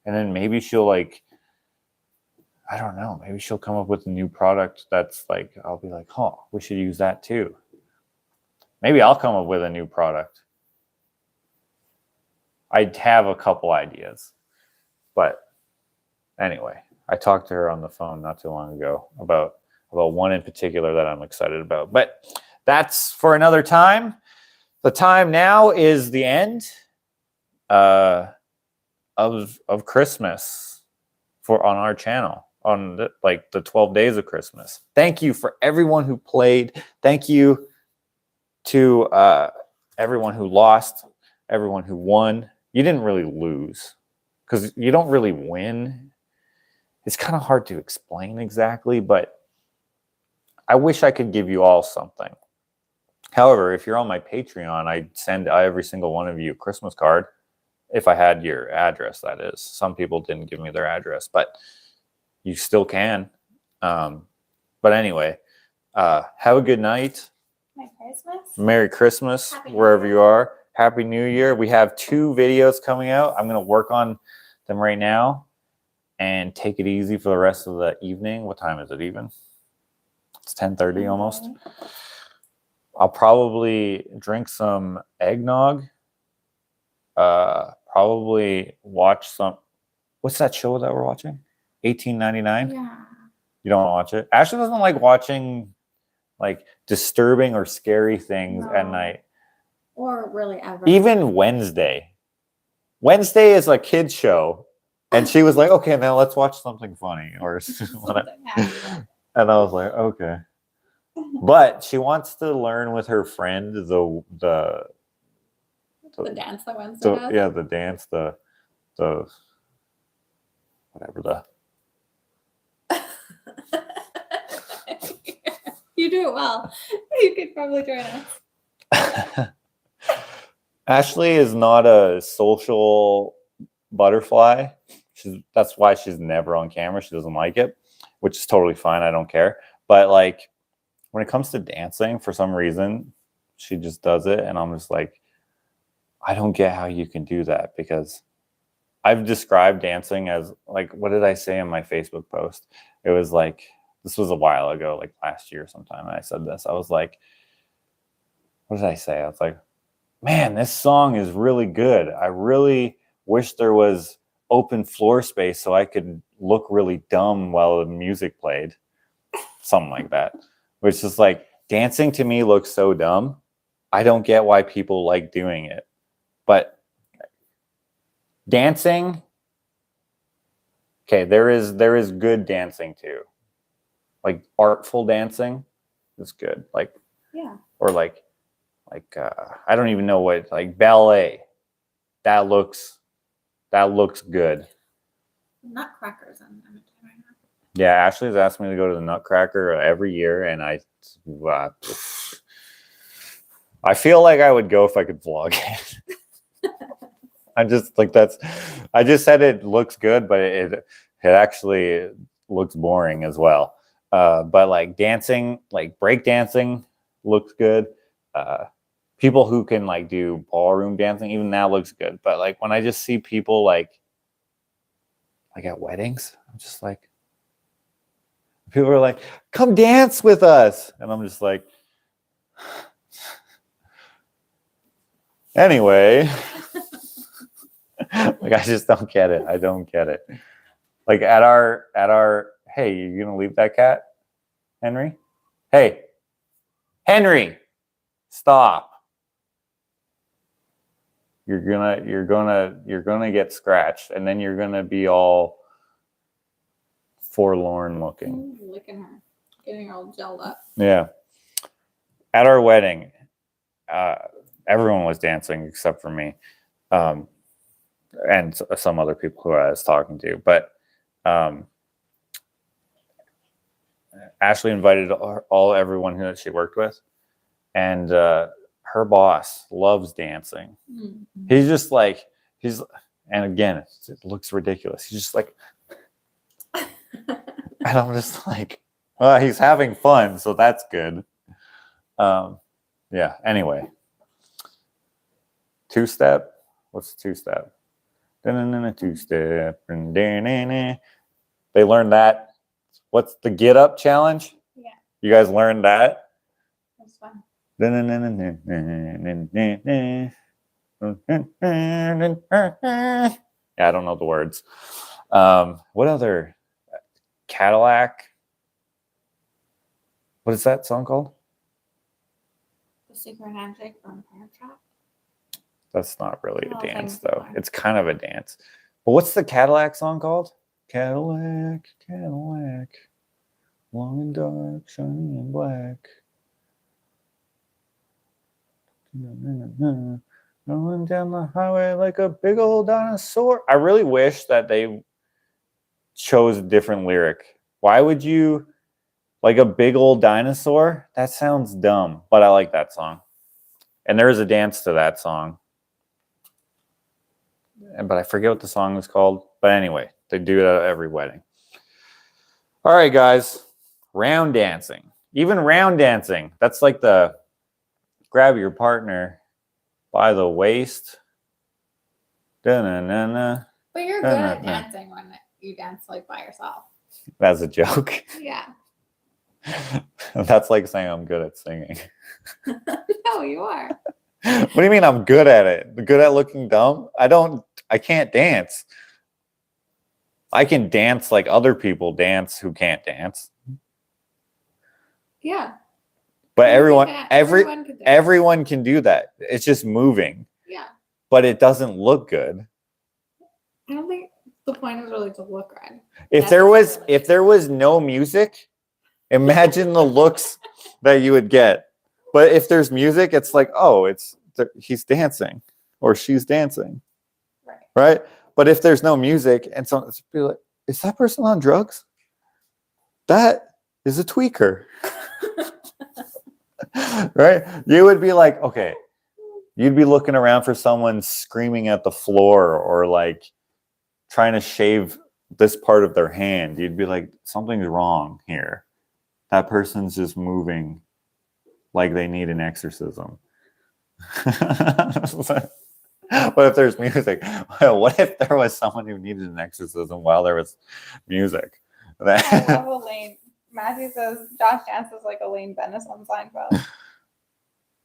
and then maybe she'll like, I don't know, maybe she'll come up with a new product that's like, I'll be like, oh, we should use that too. Maybe I'll come up with a new product. I have a couple ideas, but anyway, I talked to her on the phone not too long ago about one in particular that I'm excited about, but that's for another time. The time now is the end of Christmas on our channel, on the 12 days of Christmas. Thank you for everyone who played. Thank you to everyone who lost, everyone who won. You didn't really lose because you don't really win. It's kind of hard to explain exactly, but I wish I could give you all something. However, if you're on my Patreon, I'd send every single one of you a Christmas card. If I had your address, that is. Some people didn't give me their address, but you still can. But anyway, have a good night. Merry Christmas. Merry Christmas, Happy wherever New you are. Happy New Year. We have 2 videos coming out. I'm going to work on them right now and take it easy for the rest of the evening. What time is it even? It's 10:30 almost. I'll probably drink some eggnog. Probably watch some. What's that show that we're watching? 1899. Yeah. You don't want to watch it? Ashley doesn't like watching like disturbing or scary things at No. night. Or really ever. Even Wednesday. Wednesday is a kid's show, and she was like, "Okay, now let's watch something funny or whatever." And I was like, "Okay." But she wants to learn with her friend the dance that Wednesday does? Yeah, the dance, the whatever the. You do it well. You could probably join us. Ashley is not a social butterfly. That's why she's never on camera. She doesn't like it, which is totally fine. I don't care. But like when it comes to dancing, for some reason, she just does it. And I'm just like, I don't get how you can do that, because I've described dancing as like, what did I say in my Facebook post? It was like, this was a while ago, like last year sometime. And I said this. I was like, what did I say? I was like, man, this song is really good. I really wish there was open floor space so I could look really dumb while the music played. Something like that. Which is like, dancing to me looks so dumb. I don't get why people like doing it. But dancing, okay, there is good dancing too. Like artful dancing is good. Like, yeah. Or like I don't even know what, like ballet. That looks good. Nutcrackers on right now. Yeah, Ashley's asked me to go to the Nutcracker every year, and I feel like I would go if I could vlog it. I'm just like, I just said it looks good, but it actually looks boring as well. But like dancing, like break dancing looks good. People who can like do ballroom dancing, even that looks good. But like when I just see people like at weddings, I'm just like, people are like, come dance with us. And I'm just like, anyway, like, I just don't get it. I don't get it. Like at our, hey, you gonna leave that cat, Henry? Hey, Henry, stop. You're gonna get scratched, and then you're gonna be all forlorn looking. Licking her, getting her all gelled up. Yeah. At our wedding, everyone was dancing except for me, and some other people who I was talking to. But Ashley invited everyone who she worked with, and her boss loves dancing. Mm-hmm. He's just like, and again, it looks ridiculous. He's just like, and I'm just like, well, he's having fun, so that's good. Yeah, anyway. Two-step? What's two-step? Two-step. They learned that. What's the get up challenge? Yeah. You guys learned that? That's fun. Yeah, I don't know the words. What other? Cadillac. What is that song called? The Secret Handshake from Parent Trap. That's not really a Oh, dance, thank you. though. It's kind of a dance. But what's the Cadillac song called? Cadillac, Cadillac, long and dark, shiny and black. Rolling down the highway like a big old dinosaur. I really wish that they chose a different lyric. Why would you like a big old dinosaur? That sounds dumb, but I like that song. And there is a dance to that song. But I forget what the song was called. But anyway, they do it at every wedding. All right, guys. Round dancing. Even round dancing. That's like the grab your partner by the waist. Da-na-na-na. But you're good at dancing when you dance like by yourself. That's a joke. Yeah. That's like saying I'm good at singing. No, you are. What do you mean I'm good at it? Good at looking dumb? I can't dance. I can dance like other people dance who can't dance. Yeah. But everyone can can do that. It's just moving. Yeah. But it doesn't look good. I don't think the point is really to look good. If there was no music, imagine the looks that you would get. But if there's music, it's like, oh, he's dancing or she's dancing. Right? But if there's no music and so it's be like, is that person on drugs? That is a tweaker. Right? You would be like, okay, you'd be looking around for someone screaming at the floor or like trying to shave this part of their hand. You'd be like, something's wrong here. That person's just moving like they need an exorcism. But if there's music, what if there was someone who needed an exorcism while there was music? I love Elaine. Matthew says Josh dances like Elaine Bennis on Seinfeld.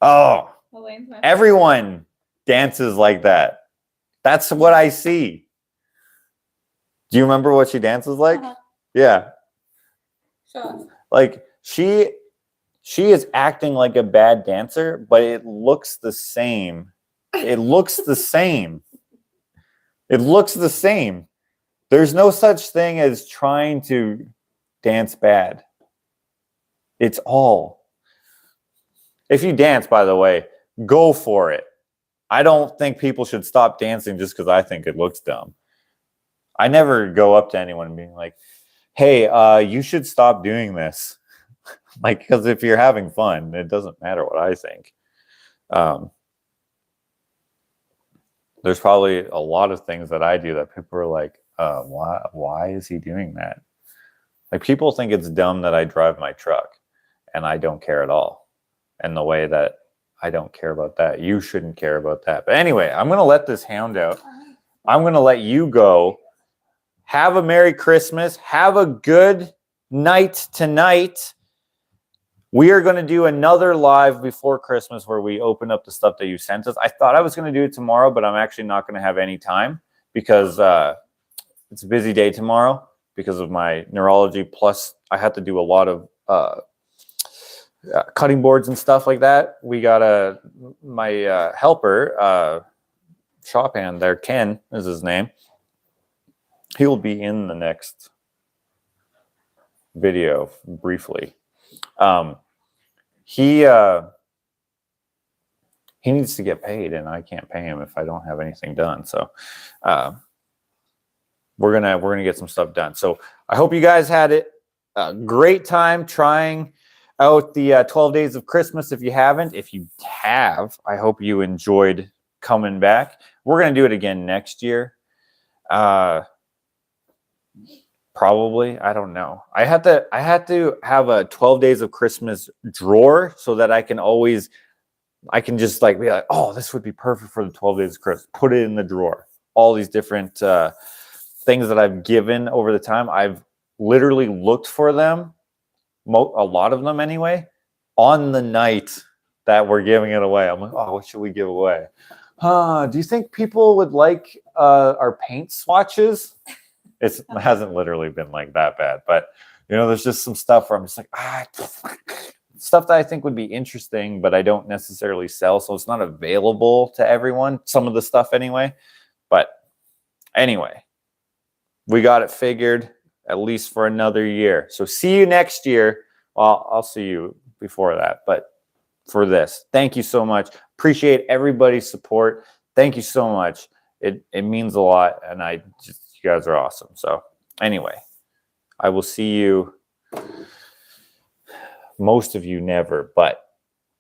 Oh, Elaine's my everyone dances like that. That's what I see. Do you remember what she dances like? Uh-huh. Yeah. Sure. Like she is acting like a bad dancer, but it looks the same. It looks the same. It looks the same. There's no such thing as trying to dance bad. It's all. If you dance, by the way, go for it. I don't think people should stop dancing just because I think it looks dumb. I never go up to anyone and being like, hey, you should stop doing this. Like, because if you're having fun, it doesn't matter what I think. There's probably a lot of things that I do that people are like, why is he doing that? Like, people think it's dumb that I drive my truck, and I don't care at all. And the way that I don't care about that, you shouldn't care about that. But anyway, I'm going to let this hound out. I'm going to let you go. Have a Merry Christmas. Have a good night tonight. We are going to do another live before Christmas where we open up the stuff that you sent us. I thought I was going to do it tomorrow, but I'm actually not going to have any time because it's a busy day tomorrow because of my neurology. Plus, I had to do a lot of cutting boards and stuff like that. We got my helper, shop hand there, Ken is his name. He will be in the next video briefly. He needs to get paid, and I can't pay him if I don't have anything done. So we're gonna get some stuff done. So I hope you guys had a great time trying out the 12 days of Christmas. If you haven't, if you have, I hope you enjoyed coming back. We're gonna do it again next year. Probably. I don't know. I had to have a 12 days of Christmas drawer so that I can just like be like, oh, this would be perfect for the 12 days of Christmas. Put it in the drawer. all these different things that I've given over the time. I've literally looked for them, a lot of them anyway, on the night that we're giving it away. I'm like, oh, what should we give away? Do you think people would like our paint swatches? It hasn't literally been like that bad, but you know, there's just some stuff where I'm just like, stuff that I think would be interesting, but I don't necessarily sell, so it's not available to everyone. Some of the stuff anyway. But anyway, we got it figured at least for another year. So see you next year. Well, I'll see you before that, but for this, thank you so much. Appreciate everybody's support. Thank you so much. It means a lot, and you guys are awesome. So anyway, I will see you. Most of you never, but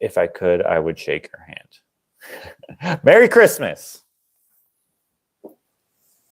if I could, I would shake your hand. Merry Christmas.